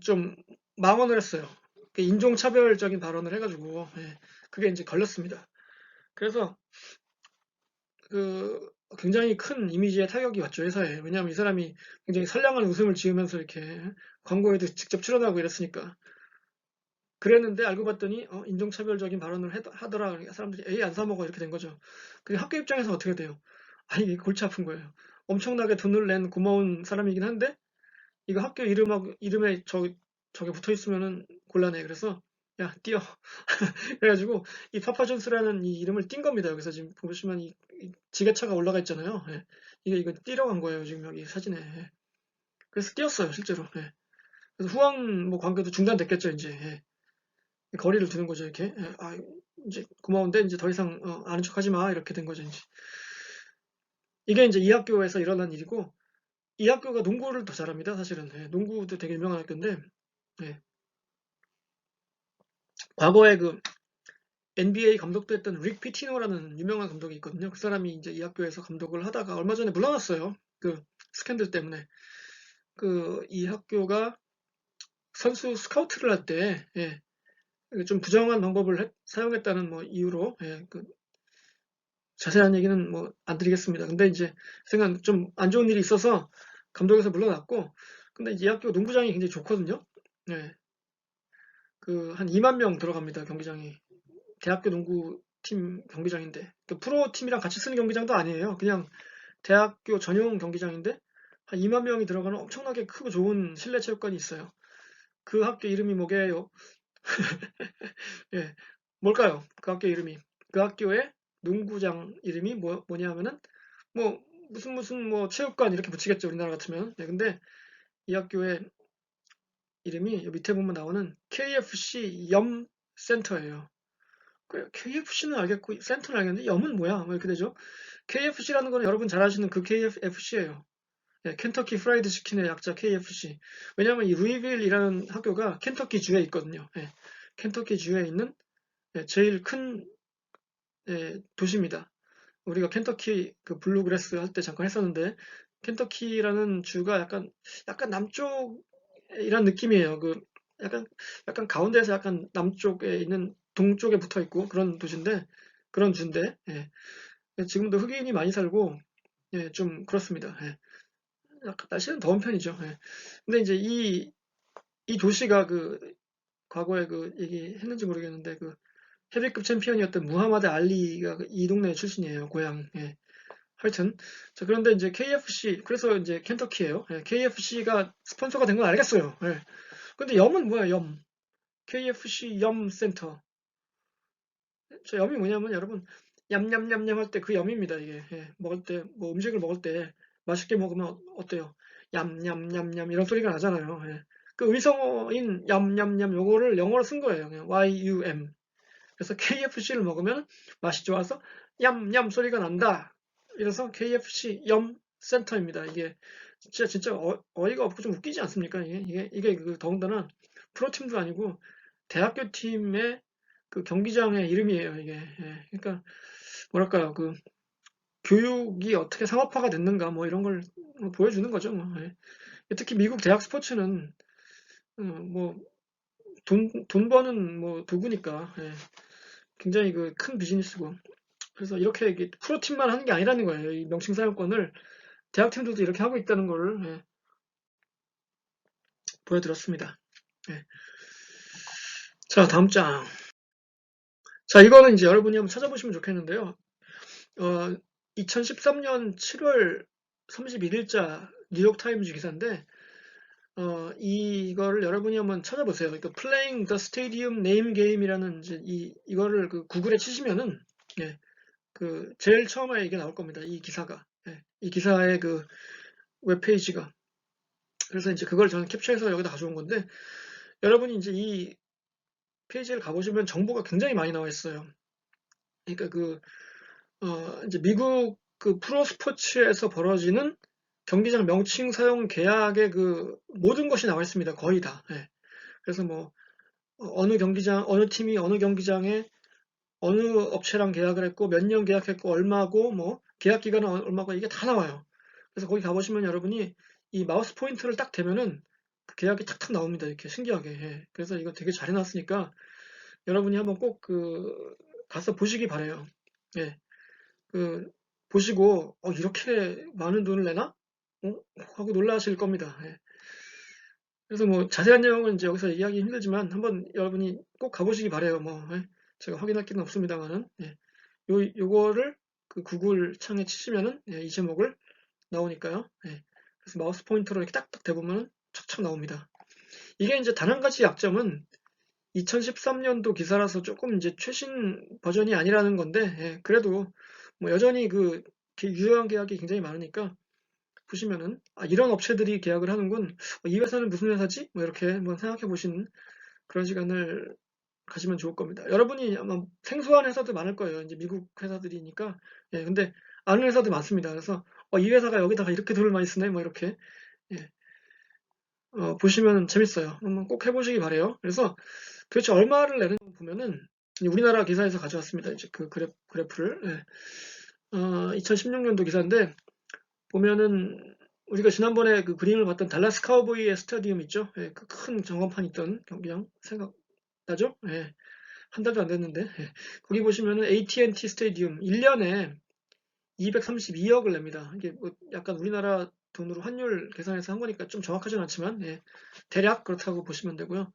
좀 망언을 했어요. 인종차별적인 발언을 해가지고 그게 이제 걸렸습니다. 그래서 굉장히 큰 이미지에 타격이 왔죠, 회사에. 왜냐하면 이 사람이 굉장히 선량한 웃음을 지으면서 이렇게 광고에도 직접 출연하고 이랬으니까. 그랬는데 알고 봤더니 인종차별적인 발언을 하더라. 그러니까 사람들이 에이 안 사먹어 이렇게 된 거죠. 그 학교 입장에서 어떻게 돼요? 아니 이게 골치 아픈 거예요. 엄청나게 돈을 낸 고마운 사람이긴 한데 이거 학교 이름하고 이름에 저게 붙어 있으면은 곤란해. 그래서 야 띄어. 그래가지고 이 파파존스라는 이 이름을 띈 겁니다. 여기서 지금 보시면 이 지게차가 올라가 있잖아요. 예. 이거 띄러 간 거예요. 지금 여기 사진에. 예. 그래서 띄었어요 실제로. 예. 그래서 후원 뭐 관계도 중단됐겠죠 이제. 예. 거리를 두는 거죠 이렇게. 예. 아 이제 고마운데 이제 더 이상 아는 척하지 마 이렇게 된 거죠 이제. 이게 이제 이 학교에서 일어난 일이고 이 학교가 농구를 더 잘합니다 사실은. 예. 농구도 되게 유명한 학교인데 예. 과거에 NBA 감독도 했던 릭 피티노라는 유명한 감독이 있거든요. 그 사람이 이제 이 학교에서 감독을 하다가 얼마 전에 물러났어요. 스캔들 때문에. 이 학교가 선수 스카우트를 할 때, 예, 좀 부정한 방법을 사용했다는 뭐 이유로, 예, 자세한 얘기는 뭐 안 드리겠습니다. 근데 이제 생각 좀 안 좋은 일이 있어서 감독에서 물러났고, 근데 이제 이 학교 농구장이 굉장히 좋거든요. 예, 한 2만 명 들어갑니다, 경기장이. 대학교 농구팀 경기장인데 프로 팀이랑 같이 쓰는 경기장도 아니에요. 그냥 대학교 전용 경기장인데 한 2만 명이 들어가는 엄청나게 크고 좋은 실내 체육관이 있어요. 그 학교 이름이 뭐게요? 예, 뭘까요? 그 학교 이름이 그 학교의 농구장 이름이 뭐냐면은 뭐 무슨 뭐 체육관 이렇게 붙이겠죠 우리나라 같으면. 예, 근데 이 학교의 이름이 밑에 보면 나오는 KFC 염 센터예요. KFC는 알겠고 센터는 알겠는데 염은 뭐야? 뭐 이렇게 되죠. KFC라는 건 여러분 잘 아시는 그 KFC예요. 예, 켄터키 프라이드 치킨의 약자 KFC. 왜냐하면 이 루이빌이라는 학교가 켄터키 주에 있거든요. 예, 켄터키 주에 있는 제일 큰 도시입니다. 우리가 켄터키 블루그래스 할 때 잠깐 했었는데 켄터키라는 주가 약간 남쪽이란 느낌이에요. 약간 약간 가운데에서 약간 남쪽에 있는 동쪽에 붙어 있고 그런 도시인데 그런 주인데 지금도 흑인이 많이 살고 좀 그렇습니다. 예. 약간 날씨는 더운 편이죠. 예. 근데 이제 이 도시가 과거에 얘기했는지 모르겠는데 헤비급 챔피언이었던 무하마드 알리가 이 동네 출신이에요. 고향. 예. 하여튼 그런데 이제 KFC 그래서 이제 켄터키예요. 예. KFC가 스폰서가 된 건 알겠어요. 예. 근데 염은 뭐야 염? KFC 염 센터. 저 염이 뭐냐면 여러분 얌얌얌얌 할 때 그 염입니다 이게. 예. 먹을 때 뭐 음식을 먹을 때 맛있게 먹으면 어때요? 얌얌얌얌 이런 소리가 나잖아요. 예. 그 의성어인 얌얌얌 요거를 영어로 쓴 거예요. 그냥 YUM. 그래서 KFC를 먹으면 맛이 좋아서 얌얌 소리가 난다. 이래서 KFC 염 센터입니다. 이게 진짜 어이가 없고 좀 웃기지 않습니까? 이게 그 더군다나 프로팀도 아니고 대학교 팀의 그 경기장의 이름이에요. 이게. 예. 그러니까 뭐랄까요? 그 교육이 어떻게 상업화가 됐는가 뭐 이런 걸 보여주는 거죠. 뭐. 예. 특히 미국 대학 스포츠는 뭐 돈 버는 뭐 도구니까 예. 굉장히 그 큰 비즈니스고 그래서 이렇게 프로팀만 하는 게 아니라는 거예요. 이 명칭 사용권을 대학팀들도 이렇게 하고 있다는 걸 예, 보여드렸습니다. 예. 자, 다음 장. 자, 이거는 이제 여러분이 한번 찾아보시면 좋겠는데요. 2013년 7월 31일자 뉴욕타임즈 기사인데, 이거를 여러분이 한번 찾아보세요. 그러니까 Playing the Stadium Name Game이라는 이제 이거를 그 구글에 치시면은, 예, 그 제일 처음에 이게 나올 겁니다. 이 기사가. 예, 이 기사의 그 웹페이지가. 그래서 이제 그걸 저는 캡처해서 여기다 가져온 건데, 여러분이 이제 이 페이지를 가보시면 정보가 굉장히 많이 나와 있어요. 그러니까 이제 미국 그 프로 스포츠에서 벌어지는 경기장 명칭 사용 계약의 그 모든 것이 나와 있습니다. 거의 다. 예. 그래서 뭐, 어느 경기장, 어느 팀이 어느 경기장에 어느 업체랑 계약을 했고, 몇 년 계약했고, 얼마고, 뭐, 계약 기간은 얼마고, 이게 다 나와요. 그래서 거기 가보시면 여러분이 이 마우스 포인터를 딱 대면은 그 계약이 탁탁 나옵니다. 이렇게 신기하게. 예. 그래서 이거 되게 잘 해놨으니까 여러분이 한번 꼭 가서 보시기 바래요. 예. 그, 보시고, 이렇게 많은 돈을 내나? 하고 놀라실 겁니다. 예. 그래서 뭐 자세한 내용은 이제 여기서 얘기하기 힘들지만 한번 여러분이 꼭 가보시기 바래요. 뭐, 예. 제가 확인할 기는 없습니다만은, 예. 요거를 그 구글 창에 치시면은, 예, 이 제목을 나오니까요. 예. 그래서 마우스 포인터로 이렇게 딱딱 대보면 척척 나옵니다. 이게 이제 단 한 가지 약점은 2013년도 기사라서 조금 이제 최신 버전이 아니라는 건데, 예, 그래도 뭐 여전히 유효한 계약이 굉장히 많으니까 보시면은 이런 업체들이 계약을 하는군. 이 회사는 무슨 회사지? 뭐 이렇게 한번 생각해 보시는 그런 시간을 가지면 좋을 겁니다. 여러분이 아마 생소한 회사도 많을 거예요. 이제 미국 회사들이니까. 예, 근데 아는 회사도 많습니다. 그래서 이 회사가 여기다가 이렇게 돈을 많이 쓰네. 뭐 이렇게 예, 보시면 재밌어요. 한번 꼭 해보시기 바래요. 그래서 도대체 얼마를 내는 거 보면은 우리나라 기사에서 가져왔습니다. 이제 그 그래프를. 예. 2016년도 기사인데 보면은 우리가 지난번에 그 그림을 봤던 달라스 카우보이의 스타디움 있죠? 예, 그 큰 전광판 있던 경기장 생각나죠? 예, 한 달도 안 됐는데 예. 거기 보시면은 AT&T 스타디움 1년에 232억을 냅니다. 이게 뭐 약간 우리나라 돈으로 환율 계산해서 한 거니까 좀 정확하진 않지만 예, 대략 그렇다고 보시면 되고요.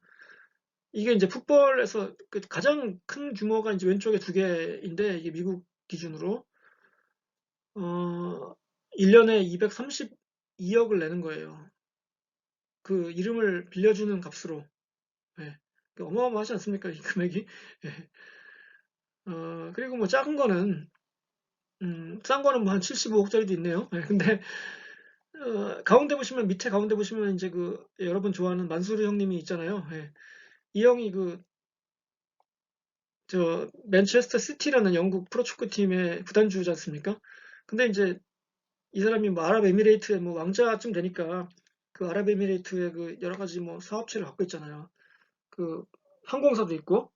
이게 이제 풋볼에서 그 가장 큰 규모가 이제 왼쪽에 두 개인데 이게 미국 기준으로 1년에 232억을 내는 거예요. 그 이름을 빌려주는 값으로. 예. 어마어마하지 않습니까? 이 금액이. 예. 그리고 뭐 작은 거는 싼 거는 뭐 한 75억짜리도 있네요. 예. 근데 가운데 보시면 밑에 가운데 보시면 이제 여러분 좋아하는 만수르 형님이 있잖아요. 예. 이 형이 맨체스터 시티라는 영국 프로축구 팀의 구단주지 않습니까? 근데 이제 이 사람이 뭐 아랍에미레이트의 뭐 왕자쯤 되니까 그 아랍에미레이트의 그 여러 가지 뭐 사업체를 갖고 있잖아요. 그 항공사도 있고.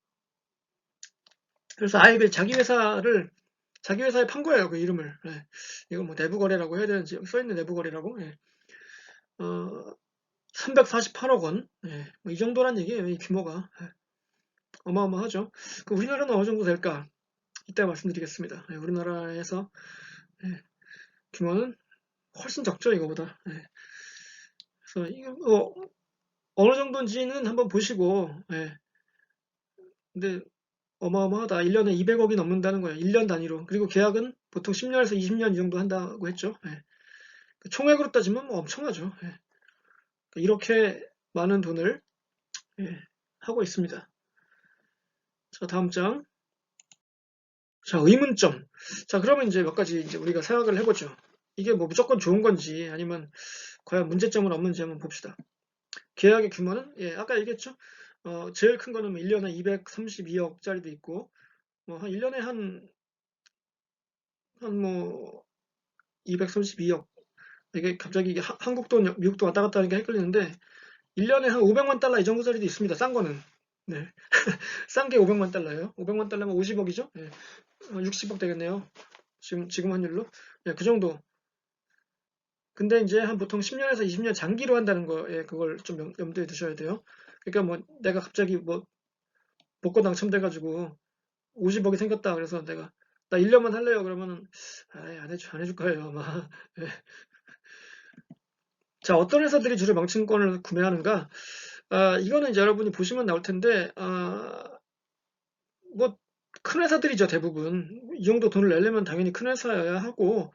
그래서 아예 자기 회사에 판 거예요. 그 이름을. 예. 이거 뭐 내부 거래라고 해야 되는지 여기 써 있는 내부 거래라고. 예. 348억 원. 예. 뭐이 정도란 얘기예요. 이 규모가. 예. 어마어마하죠. 우리나라는 어느 정도 될까? 이따 말씀드리겠습니다. 예. 우리나라에서 예. 규모는 훨씬 적죠, 이거보다. 예. 그래서 이거 어느 정도인지는 한번 보시고, 예. 근데 어마어마하다. 1년에 200억이 넘는다는 거예요. 1년 단위로. 그리고 계약은 보통 10년에서 20년 이 정도 한다고 했죠. 예. 총액으로 따지면 뭐 엄청나죠. 예. 이렇게 많은 돈을 예, 하고 있습니다. 자, 다음 장. 자, 의문점. 자, 그러면 이제 몇 가지 이제 우리가 생각을 해보죠. 이게 뭐 무조건 좋은 건지 아니면 과연 문제점은 없는지 한번 봅시다. 계약의 규모는 아까 얘기했죠. 제일 큰 거는 1년에 232억짜리도 있고 뭐 한 1년에 한 뭐 232억. 이게 갑자기 이게 한국 돈, 미국 돈 왔다 갔다 하니까 헷갈리는데 1년에 한 500만 달러 이 정도짜리도 있습니다. 싼 거는. 네. 싼 게 500만 달러예요. 500만 달러면 50억이죠? 예. 60억 되겠네요. 지금 환율로. 예, 그 정도. 근데 이제 한 보통 10년에서 20년 장기로 한다는 거에 그걸 좀 염두에 두셔야 돼요. 그러니까 뭐 내가 갑자기 뭐 복권 당첨돼가지고 50억이 생겼다. 그래서 내가 나 1년만 할래요. 그러면은 안 해줄 거예요. 아마. 예. 자, 어떤 회사들이 주로 명칭권을 구매하는가? 이거는 이제 여러분이 보시면 나올 텐데, 뭐, 큰 회사들이죠, 대부분. 이 정도 돈을 내려면 당연히 큰 회사여야 하고,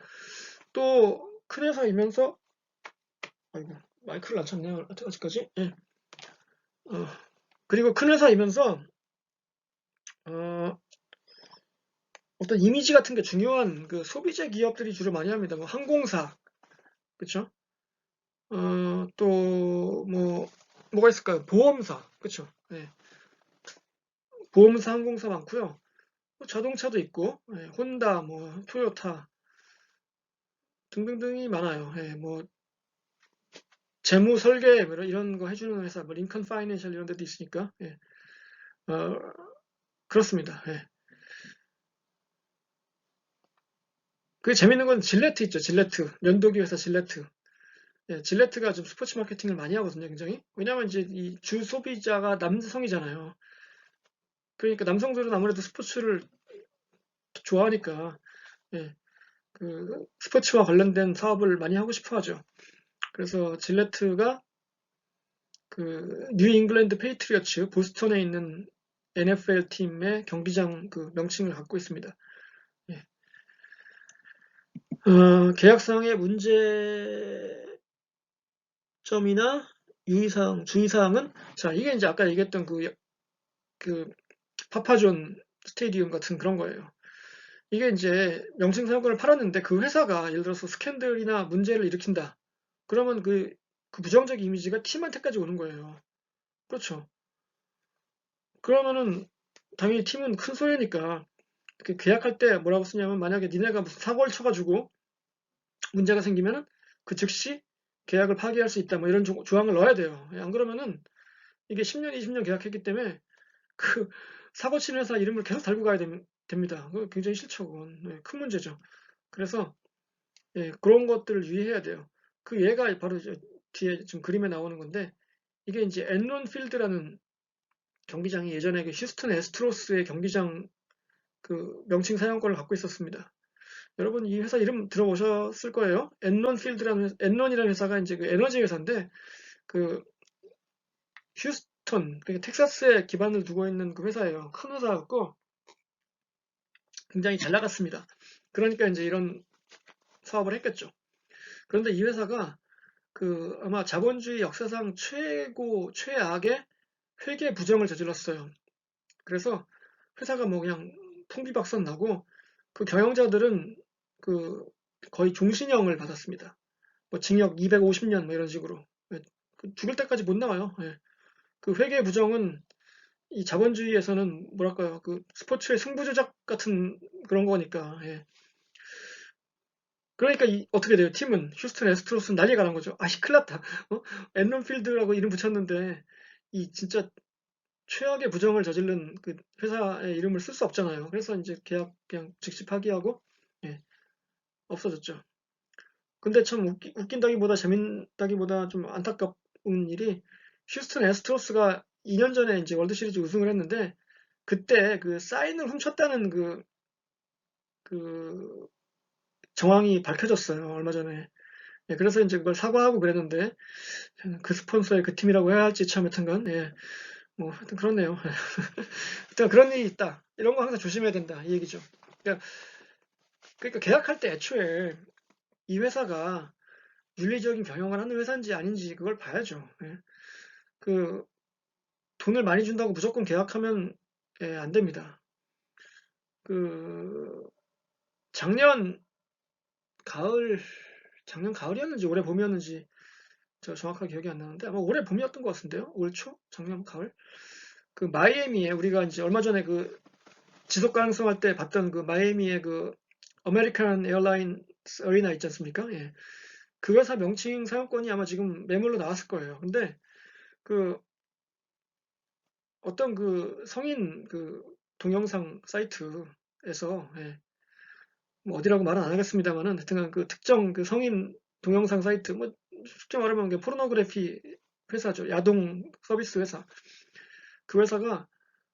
또, 큰 회사이면서, 아이고, 마이크를 안 쳤네요, 아직까지. 예. 어, 그리고 큰 회사이면서, 어, 어떤 이미지 같은 게 중요한 그 소비재 기업들이 주로 많이 합니다. 뭐, 항공사, 그쵸? 또, 뭐가 있을까요? 보험사, 그쵸? 예. 보험사, 항공사 많고요. 뭐 자동차도 있고, 예, 혼다, 뭐, 토요타 등등등이 많아요. 예, 뭐, 재무 설계, 뭐 이런 거 해주는 회사, 뭐, 링컨 파이낸셜 이런 데도 있으니까, 예, 어, 그렇습니다. 예. 그 재밌는 건 질레트 있죠, 질레트. 면도기 회사 질레트. 예, 질레트가 좀 스포츠 마케팅을 많이 하거든요, 굉장히. 왜냐면 이제 이 주 소비자가 남성이잖아요. 그러니까 남성들은 아무래도 스포츠를 좋아하니까, 예, 그 스포츠와 관련된 사업을 많이 하고 싶어 하죠. 그래서 질레트가 그 뉴 잉글랜드 페이트리어츠 보스턴에 있는 NFL 팀의 경기장 그 명칭을 갖고 있습니다. 예. 계약상의 문제점이나 유의사항, 주의사항은 자 이게 이제 아까 얘기했던 그 파파존 스테디움 같은 그런 거예요. 이게 이제 명칭 사용권을 팔았는데 그 회사가 예를 들어서 스캔들이나 문제를 일으킨다. 그러면 그 부정적 이미지가 팀한테까지 오는 거예요. 그렇죠. 그러면은 당연히 팀은 큰 소리니까 그 계약할 때 뭐라고 쓰냐면 만약에 니네가 무슨 사고를 쳐가지고 문제가 생기면은 그 즉시 계약을 파기할 수 있다 뭐 이런 조항을 넣어야 돼요. 안 그러면은 이게 10년, 20년 계약했기 때문에 그 사고 친 회사 이름을 계속 달고 가야 됩니다. 그거 굉장히 싫죠. 그건. 네, 큰 문제죠. 그래서 예, 그런 것들을 유의해야 돼요. 그 예가 바로 뒤에 지금 그림에 나오는 건데 이게 이제 엔론 필드라는 경기장이 예전에 그 휴스턴 애스트로스의 경기장 그 명칭 사용권을 갖고 있었습니다. 여러분 이 회사 이름 들어보셨을 거예요. 엔론이라는 회사가 이제 그 에너지 회사인데 그 휴스턴, 그러니까 텍사스에 기반을 두고 있는 그 회사예요. 큰 회사였고 굉장히 잘 나갔습니다. 그러니까 이제 이런 사업을 했겠죠. 그런데 이 회사가 그 아마 자본주의 역사상 최악의 회계 부정을 저질렀어요. 그래서 회사가 뭐 그냥 통비박산 나고 그 경영자들은 그 거의 종신형을 받았습니다. 뭐 징역 250년 뭐 이런 식으로. 예, 죽을 때까지 못 나와요. 예. 그 회계 부정은 이 자본주의에서는 뭐랄까요, 그 스포츠의 승부조작 같은 그런 거니까. 예. 그러니까 어떻게 돼요? 팀은 휴스턴 애스트로스는 난리가 난 거죠. 큰일 났다. 앤런필드라고 이름 붙였는데 이 진짜 최악의 부정을 저지른 그 회사의 이름을 쓸 수 없잖아요. 그래서 이제 계약 그냥 즉시 파기하고 예, 없어졌죠. 근데 참 웃긴다기보다 재밌다기보다 좀 안타까운 일이 휴스턴 애스트로스가 2년 전에 이제 월드 시리즈 우승을 했는데 그때 그 사인을 훔쳤다는 그 정황이 밝혀졌어요. 얼마 전에. 예, 그래서 이제 그걸 사과하고 그랬는데 그 스폰서의 그 팀이라고 해야 할지 참 여튼간 예, 뭐 하여튼 그렇네요. 하여튼 그런 일이 있다. 이런 거 항상 조심해야 된다. 이 얘기죠. 그러니까 계약할 때 애초에 이 회사가 윤리적인 경영을 하는 회사인지 아닌지 그걸 봐야죠. 예. 그 돈을 많이 준다고 무조건 계약하면 예, 안 됩니다. 그 작년 가을, 작년 가을이었는지 올해 봄이었는지 제가 정확하게 기억이 안 나는데 아마 올해 봄이었던 것 같은데요. 올 초? 작년 가을? 그 마이애미에 우리가 이제 얼마 전에 그 지속 가능성 할 때 봤던 그 마이애미의 그 아메리칸 에어라인스 어리나 있지 않습니까? 예. 그 회사 명칭 사용권이 아마 지금 매물로 나왔을 거예요. 근데 그 어떤 그 성인 그 동영상 사이트에서, 예, 뭐 어디라고 말은 안 하겠습니다만은 하여튼 그 특정 그 성인 동영상 사이트, 뭐 쉽게 말하면 그 포르노그래피 회사죠. 야동 서비스 회사. 그 회사가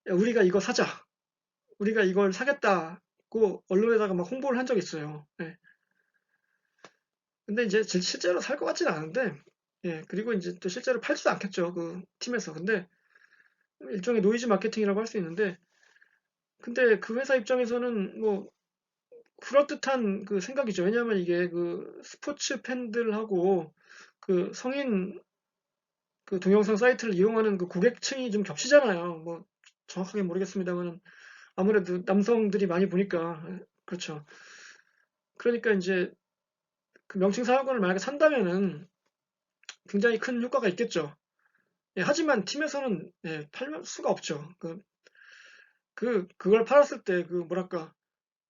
야, 우리가 이거 사자. 우리가 이걸 사겠다고 언론에다가 막 홍보를 한 적이 있어요. 예. 근데 이제 실제로 살 것 같지는 않은데, 예, 그리고 이제 또 실제로 팔지도 않겠죠. 그 팀에서. 근데 일종의 노이즈 마케팅이라고 할 수 있는데, 근데 그 회사 입장에서는 뭐 그럴듯한 그 생각이죠. 왜냐하면 이게 그 스포츠 팬들하고 그 성인 그 동영상 사이트를 이용하는 그 고객층이 좀 겹치잖아요. 뭐 정확하게 모르겠습니다만은 아무래도 남성들이 많이 보니까. 그렇죠. 그러니까 이제 그 명칭 사용권을 만약에 산다면은 굉장히 큰 효과가 있겠죠. 예, 하지만 팀에서는, 예, 팔 수가 없죠. 그걸 팔았을 때 그 뭐랄까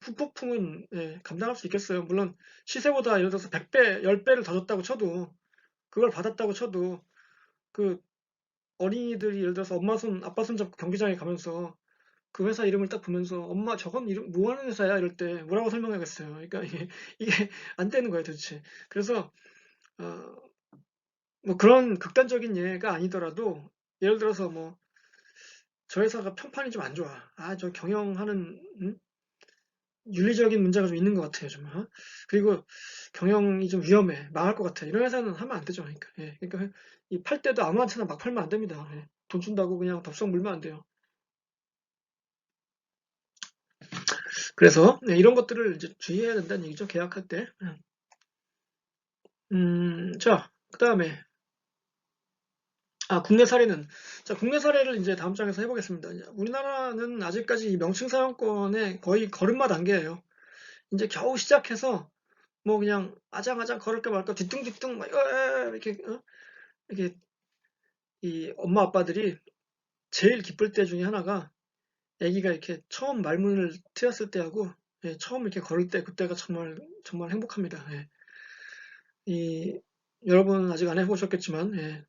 후폭풍은, 예, 감당할 수 있겠어요. 물론 시세보다 예를 들어서 100배, 10배를 더 줬다고 쳐도, 그걸 받았다고 쳐도 그 어린이들이 예를 들어서 엄마 손, 아빠 손 잡고 경기장에 가면서 그 회사 이름을 딱 보면서 엄마 저건 이름 뭐 하는 회사야 이럴 때 뭐라고 설명하겠어요. 그러니까 이게 안 되는 거예요, 도대체. 그래서 어, 뭐 그런 극단적인 예가 아니더라도 예를 들어서 뭐 저 회사가 평판이 좀 안 좋아. 아, 저 경영하는, 윤리적인 문제가 좀 있는 것 같아요, 좀. 그리고 경영이 좀 위험해. 망할 것 같아. 이런 회사는 하면 안 되죠. 그러니까, 예. 그러니까 이 팔 때도 아무한테나 막 팔면 안 됩니다. 예. 돈 준다고 그냥 덥석 물면 안 돼요. 그래서, 네, 이런 것들을 이제 주의해야 된다는 얘기죠. 계약할 때. 자, 그다음에 국내 사례는, 자, 국내 사례를 이제 다음 장에서 해보겠습니다. 이제 우리나라는 아직까지 이 명칭 사용권의 거의 걸음마 단계예요. 이제 겨우 시작해서 뭐 그냥 아장아장 걸을까 말까 뒤뚱뒤뚱 막 이렇게, 이렇게 이 엄마 아빠들이 제일 기쁠 때 중에 하나가 아기가 이렇게 처음 말문을 트였을 때하고, 예, 처음 이렇게 걸을 때 그때가 정말 정말 행복합니다. 예. 이 여러분은 아직 안 해보셨겠지만, 예,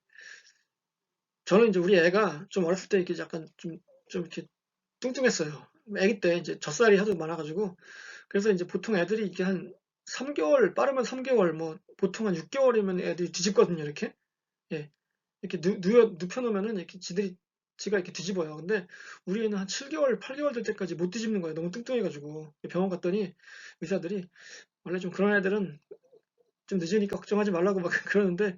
저는 이제 우리 애가 좀 어렸을 때 이렇게 약간 좀 이렇게 뚱뚱했어요. 아기 때 이제 젖살이 하도 많아가지고. 그래서 이제 보통 애들이 이게 한 3개월, 빠르면 3개월, 뭐 보통 한 6개월이면 애들이 뒤집거든요, 이렇게. 예. 이렇게 눕혀놓으면은 이렇게 지가 이렇게 뒤집어요. 근데 우리 애는 한 7개월, 8개월 될 때까지 못 뒤집는 거예요. 너무 뚱뚱해가지고. 병원 갔더니 의사들이 원래 좀 그런 애들은 좀 늦으니까 걱정하지 말라고 막 그러는데,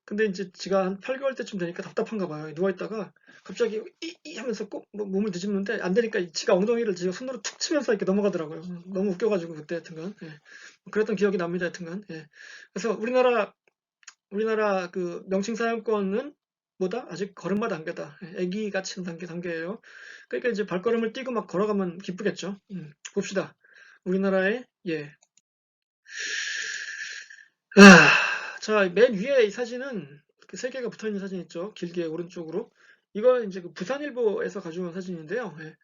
근데 이제 지가 한 8개월 때쯤 되니까 답답한가 봐요. 누워있다가 갑자기 이 하면서 꼭 뭐 몸을 뒤집는데 안 되니까 지가 엉덩이를 지가 손으로 툭 치면서 이렇게 넘어가더라고요. 너무 웃겨가지고 그때 하여튼간. 예. 그랬던 기억이 납니다. 하여튼간. 예. 그래서 우리나라 그 명칭 사용권은 뭐다? 아직 걸음마 단계다. 애기 같은 단계예요. 그러니까 이제 발걸음을 띄고 막 걸어가면 기쁘겠죠. 봅시다. 우리나라의, 예. 자, 맨 위에 이 사진은 그 세 개가 붙어 있는 사진 있죠. 길게 오른쪽으로. 이거 이제 그 부산일보에서 가져온 사진인데요. 예.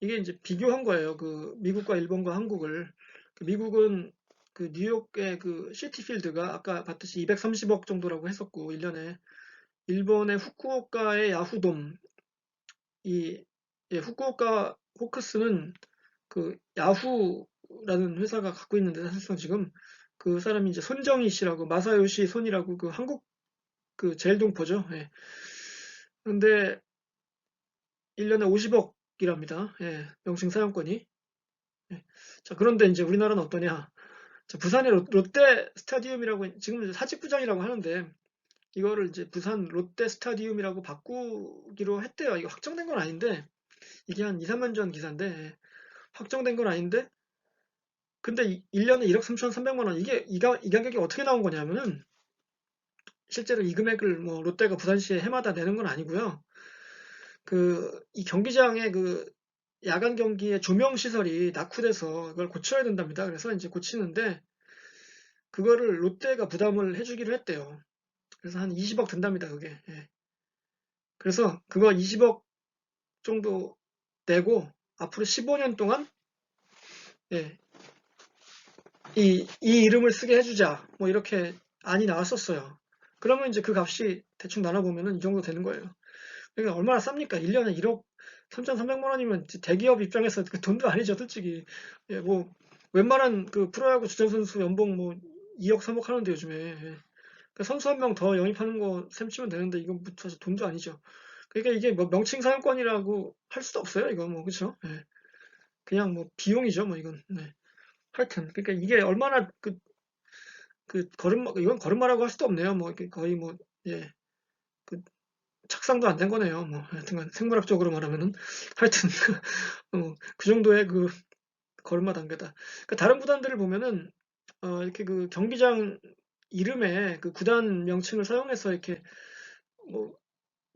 이게 이제 비교한 거예요. 그 미국과 일본과 한국을. 그 미국은 그 뉴욕의 그 시티필드가 아까 봤듯이 230억 정도라고 했었고, 1년에. 일본의 후쿠오카의 야후돔, 이, 예, 후쿠오카 호크스는 그 야후라는 회사가 갖고 있는데 사실상 지금 그 사람이 이제 손정희 씨라고 마사요시 손이라고 그 한국 그 제일 동포죠. 예. 근데 1년에 50억이랍니다. 예, 명칭 사용권이. 예. 자, 그런데 이제 우리나라는 어떠냐? 자, 부산의 롯데 스타디움이라고 지금 사직구장이라고 하는데 이거를 이제 부산 롯데 스타디움이라고 바꾸기로 했대요. 이거 확정된 건 아닌데 이게 한 2, 3년 전 기사인데 확정된 건 아닌데 근데 1년에 1억 3,300만 원 이게 이 가격이 어떻게 나온 거냐면은 실제로 이 금액을 뭐 롯데가 부산시에 해마다 내는 건 아니고요. 그 이 경기장의 그 야간 경기의 조명 시설이 낙후돼서 그걸 고쳐야 된답니다. 그래서 이제 고치는데 그거를 롯데가 부담을 해주기로 했대요. 그래서 한 20억 든답니다. 그게. 예. 그래서 그거 20억 정도 내고 앞으로 15년 동안 예, 이 이름을 쓰게 해주자. 뭐 이렇게 안이 나왔었어요. 그러면 이제 그 값이 대충 나눠보면은 이 정도 되는 거예요. 그러니까 얼마나 쌉니까? 1년에 1억 3,300만 원이면 대기업 입장에서 그 돈도 아니죠, 솔직히. 예, 뭐 웬만한 그 프로야구 주전 선수 연봉 뭐 2억 3억 하는데 요즘에. 예. 그러니까 선수 한 명 더 영입하는 거 셈 치면 되는데 이건 뭐 사실 돈도 아니죠. 그러니까 이게 뭐 명칭 사용권이라고 할 수도 없어요, 이거 뭐 그렇죠? 예. 그냥 뭐 비용이죠, 뭐 이건. 네. 하여튼 그러니까 이게 얼마나 그 걸음마 이건 걸음마라고 할 수도 없네요. 뭐 이렇게 거의 뭐 예. 그 착상도 안 된 거네요. 뭐 하여튼간 생물학적으로 말하면은 하여튼 그 정도의 그 걸음마 단계다. 그러니까 다른 구단들을 보면은 이렇게 그 경기장 이름에 그 구단 명칭을 사용해서 이렇게 뭐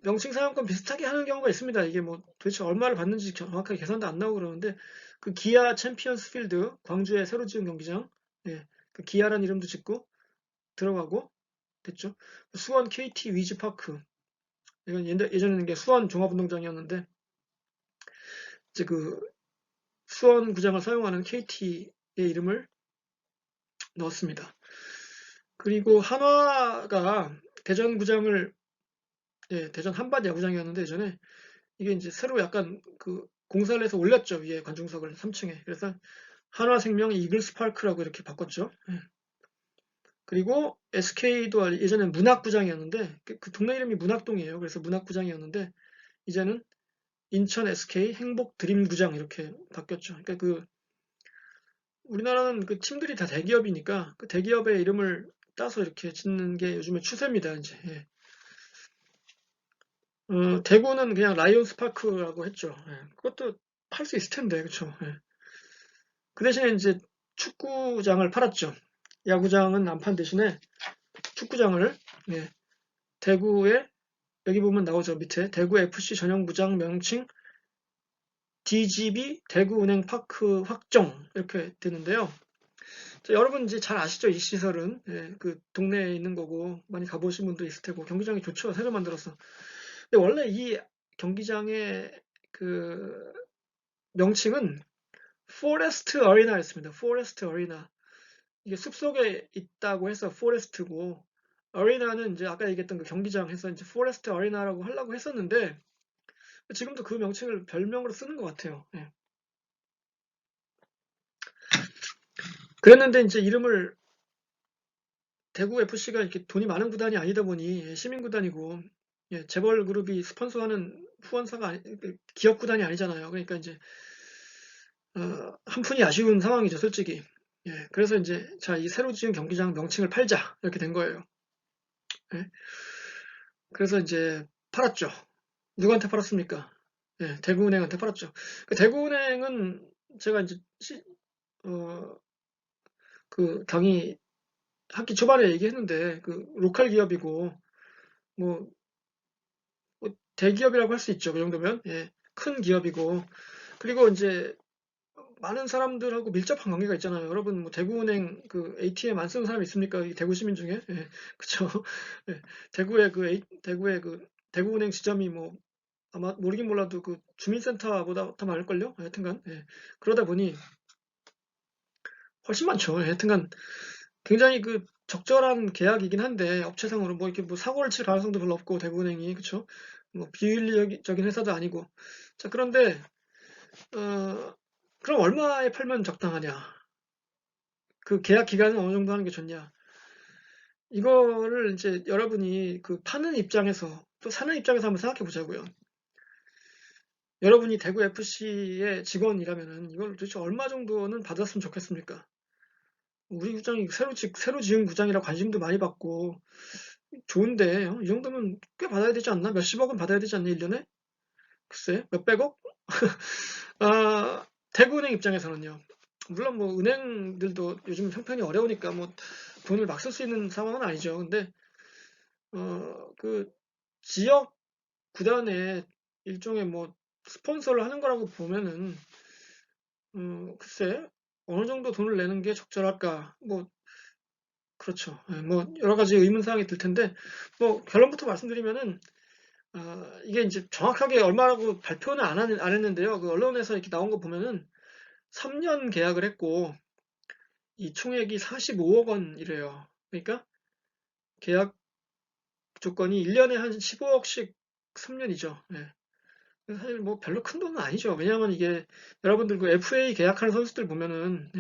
명칭 사용권 비슷하게 하는 경우가 있습니다. 이게 뭐 도대체 얼마를 받는지 정확하게 계산도 안 나오고 그러는데 그 기아 챔피언스 필드 광주에 새로 지은 경기장 예. 그 기아란 이름도 짓고 들어가고 됐죠. 수원 KT 위즈파크 이건 예전에는 이게 수원 종합운동장이었는데 이제 그 수원 구장을 사용하는 KT의 이름을 넣었습니다. 그리고 한화가 대전 구장을 예, 대전 한밭 야구장이었는데 예전에 이게 이제 새로 약간 그 공사를 해서 올렸죠. 위에 관중석을 3층에. 그래서 한화생명 이글스파크라고 이렇게 바꿨죠. 예. 그리고 SK도 예전에 문학구장이었는데 그 동네 이름이 문학동이에요. 그래서 문학구장이었는데 이제는 인천 SK 행복 드림구장 이렇게 바뀌었죠. 그러니까 그 우리나라는 그 팀들이 다 대기업이니까 그 대기업의 이름을 따서 이렇게 짓는 게 요즘에 추세입니다. 이제 예. 대구는 그냥 라이온스 파크라고 했죠. 예. 그것도 팔 수 있을 텐데 그렇죠. 예. 그 대신에 이제 축구장을 팔았죠. 야구장은 안 판 대신에 축구장을 예. 대구에 여기 보면 나오죠. 밑에 대구 FC 전용구장 명칭 DGB 대구은행 파크 확정 이렇게 되는데요. 여러분 이제 잘 아시죠? 이 시설은 예, 그 동네에 있는 거고 많이 가보신 분도 있을 테고 경기장이 좋죠. 새로 만들어서. 근데 원래 이 경기장의 그 명칭은 포레스트 어리나였습니다. 포레스트 어리나. 이게 숲속에 있다고 해서 포레스트고 어리나는 이제 아까 얘기했던 그 경기장 해서 이제 포레스트 어리나라고 하려고 했었는데 지금도 그 명칭을 별명으로 쓰는 것 같아요. 예. 그랬는데 이제 이름을 대구 FC가 이렇게 돈이 많은 구단이 아니다 보니 시민 구단이고 예, 재벌 그룹이 스폰서하는 후원사가 기업 구단이 아니잖아요. 그러니까 이제 한 푼이 아쉬운 상황이죠, 솔직히. 예, 그래서 이제 자, 이 새로 지은 경기장 명칭을 팔자 이렇게 된 거예요. 예, 그래서 이제 팔았죠. 누구한테 팔았습니까? 예, 대구은행한테 팔았죠. 그 대구은행은 제가 이제 어, 그 당이 학기 초반에 얘기했는데 그 로컬 기업이고 뭐 대기업이라고 할 수 있죠. 그 정도면. 예. 큰 기업이고. 그리고 이제 많은 사람들하고 밀접한 관계가 있잖아요. 여러분 뭐 대구은행 그 ATM 안 쓰는 사람 있습니까? 이 대구 시민 중에? 예. 그쵸. 예. 대구의 그 대구은행 지점이 뭐 아마 모르긴 몰라도 그 주민센터보다 더 많을걸요? 하여튼간. 예. 그러다 보니 훨씬 많죠. 예. 하여튼간 굉장히 그 적절한 계약이긴 한데 업체상으로 뭐 이렇게 뭐 사고를 칠 가능성도 별로 없고 대구은행이 그쵸? 뭐 비윤리적인 회사도 아니고 자 그런데 그럼 얼마에 팔면 적당하냐? 그 계약 기간은 어느 정도 하는 게 좋냐? 이거를 이제 여러분이 그 파는 입장에서 또 사는 입장에서 한번 생각해 보자고요. 여러분이 대구 FC의 직원이라면은 이걸 도대체 얼마 정도는 받았으면 좋겠습니까? 우리 구장이 새로 지은 구장이라 관심도 많이 받고 좋은데 이 정도면 꽤 받아야 되지 않나? 몇십억은 받아야 되지 않나? 1년에? 글쎄 몇백억? 대구은행 입장에서는요. 물론 뭐 은행들도 요즘 형편이 어려우니까 뭐 돈을 막 쓸 수 있는 상황은 아니죠. 근데 그 지역 구단의 일종의 뭐 스폰서를 하는 거라고 보면은 글쎄 어느 정도 돈을 내는 게 적절할까? 뭐 그렇죠. 예, 뭐 여러 가지 의문사항이 들 텐데 뭐 결론부터 말씀드리면은 이게 이제 정확하게 얼마라고 발표는 안 했는데요. 그 언론에서 이렇게 나온 거 보면은 3년 계약을 했고 이 총액이 45억 원이래요. 그러니까 계약 조건이 1년에 한 15억씩 3년이죠. 예. 사실 뭐 별로 큰 돈은 아니죠. 왜냐하면 이게 여러분들 그 FA 계약하는 선수들 보면은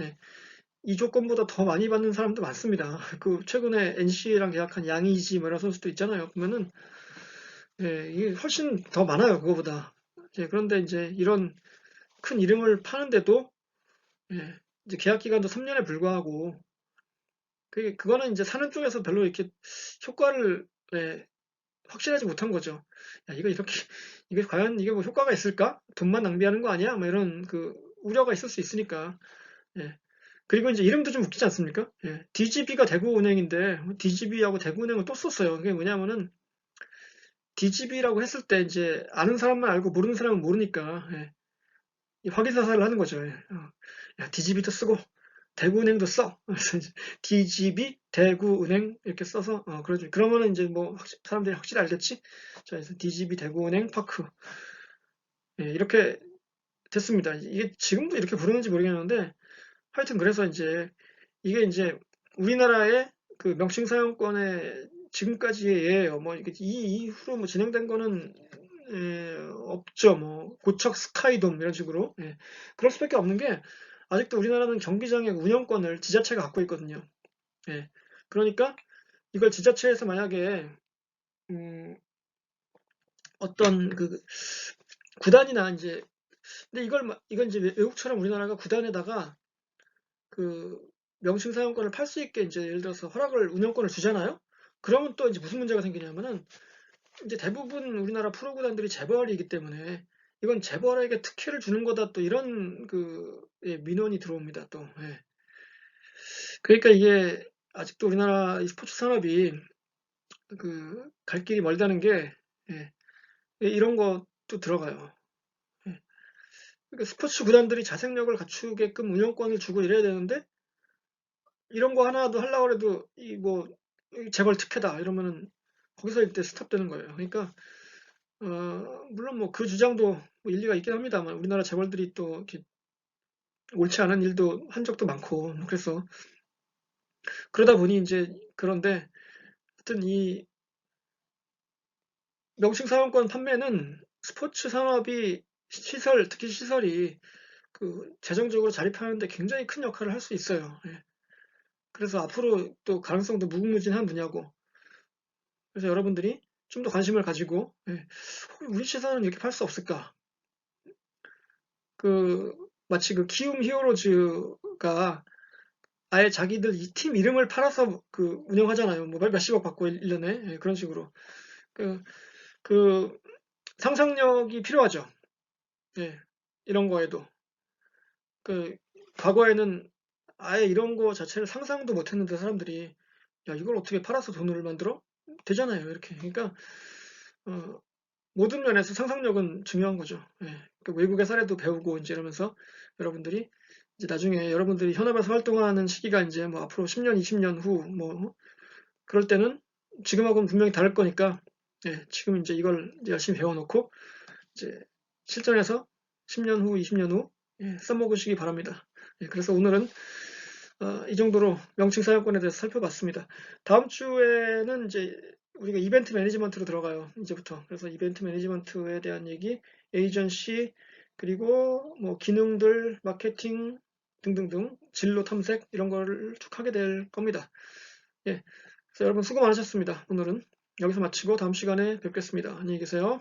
이 조건보다 더 많이 받는 사람도 많습니다. 그 최근에 NC랑 계약한 양의지 뭐 이런 선수도 있잖아요. 보면은 이게 훨씬 더 많아요. 그거보다. 그런데 이제 이런 큰 이름을 파는데도 이제 계약 기간도 3년에 불과하고 그거는 이제 사는 쪽에서 별로 이렇게 효과를 확실하지 못한 거죠. 야, 이거 이렇게 이게 과연 이게 뭐 효과가 있을까? 돈만 낭비하는 거 아니야? 뭐 이런 그 우려가 있을 수 있으니까. 예. 그리고 이제 이름도 좀 웃기지 않습니까? DGB가 대구은행인데 DGB하고 대구은행을 또 썼어요. 그게 뭐냐면은 DGB라고 했을 때 이제 아는 사람만 알고 모르는 사람은 모르니까 이 확인 사살을 하는 거죠. 야, DGB도 쓰고 대구은행도 써. 그래서 이제 DGB 대구은행 이렇게 써서 그러죠. 그러면은 이제 뭐 사람들이 확실히 알겠지. 자, 그래서 DGB 대구은행 파크 이렇게 됐습니다. 이게 지금도 이렇게 부르는지 모르겠는데 하여튼 그래서 이제 이게 이제 우리나라의 그 명칭 사용권의 지금까지의 예예요. 뭐 이게 이 이후로 뭐 진행된 거는 없죠. 뭐 고척 스카이돔 이런 식으로 그럴 수밖에 없는 게 아직도 우리나라는 경기장의 운영권을 지자체가 갖고 있거든요. 그러니까 이걸 지자체에서 만약에 어떤 그 구단이나 이제 근데 이건 이제 외국처럼 우리나라가 구단에다가 그 명칭 사용권을 팔 수 있게 이제 예를 들어서 허락을 운영권을 주잖아요. 그러면 또 이제 무슨 문제가 생기냐면은 이제 대부분 우리나라 프로구단들이 재벌이기 때문에 이건 재벌에게 특혜를 주는 거다 또 이런 그 민원이 들어옵니다 또. 그러니까 이게 아직도 우리나라 이 스포츠 산업이 그 갈 길이 멀다는 게 이런 것도 들어가요. 그러니까 스포츠 구단들이 자생력을 갖추게끔 운영권을 주고 이래야 되는데 이런 거 하나도 하려고 해도 이 뭐 재벌 특혜다 이러면은 거기서 일대 스탑되는 거예요. 그러니까 물론 뭐 그 주장도 뭐 일리가 있긴 합니다만 우리나라 재벌들이 또 이렇게 옳지 않은 일도 한 적도 많고 그래서 그러다 보니 이제 그런데 하여튼 이 명칭 사용권 판매는 스포츠 산업이 시설 특히 시설이 그 재정적으로 자립하는데 굉장히 큰 역할을 할 수 있어요. 그래서 앞으로 또 가능성도 무궁무진한 분야고 그래서 여러분들이 좀 더 관심을 가지고 우리 시사는 이렇게 팔 수 없을까? 그 마치 그 키움 히어로즈가 아예 자기들 이 팀 이름을 팔아서 그 운영하잖아요. 뭐 몇십억 받고 1년에 그런 식으로 그, 그 상상력이 필요하죠. 이런 거에도 그 과거에는 아예 이런 거 자체를 상상도 못했는데 사람들이 야 이걸 어떻게 팔아서 돈을 만들어? 되잖아요. 이렇게 그러니까 어, 모든 면에서 상상력은 중요한 거죠. 그 외국의 사례도 배우고 이제 이러면서 여러분들이 이제 나중에 여러분들이 현업에서 활동하는 시기가 이제 뭐 앞으로 10년, 20년 후 뭐 그럴 때는 지금하고는 분명히 다를 거니까 지금 이제 이걸 이제 열심히 배워놓고 이제 실전에서 10년 후, 20년 후 써먹으시기 바랍니다. 그래서 오늘은 이 정도로 명칭 사용권에 대해서 살펴봤습니다. 다음 주에는 이제 우리가 이벤트 매니지먼트로 들어가요. 이제부터. 그래서 이벤트 매니지먼트에 대한 얘기, 에이전시, 그리고 뭐 기능들, 마케팅 등등등, 진로 탐색 이런 거를 쭉 하게 될 겁니다. 그래서 여러분 수고 많으셨습니다. 오늘은 여기서 마치고 다음 시간에 뵙겠습니다. 안녕히 계세요.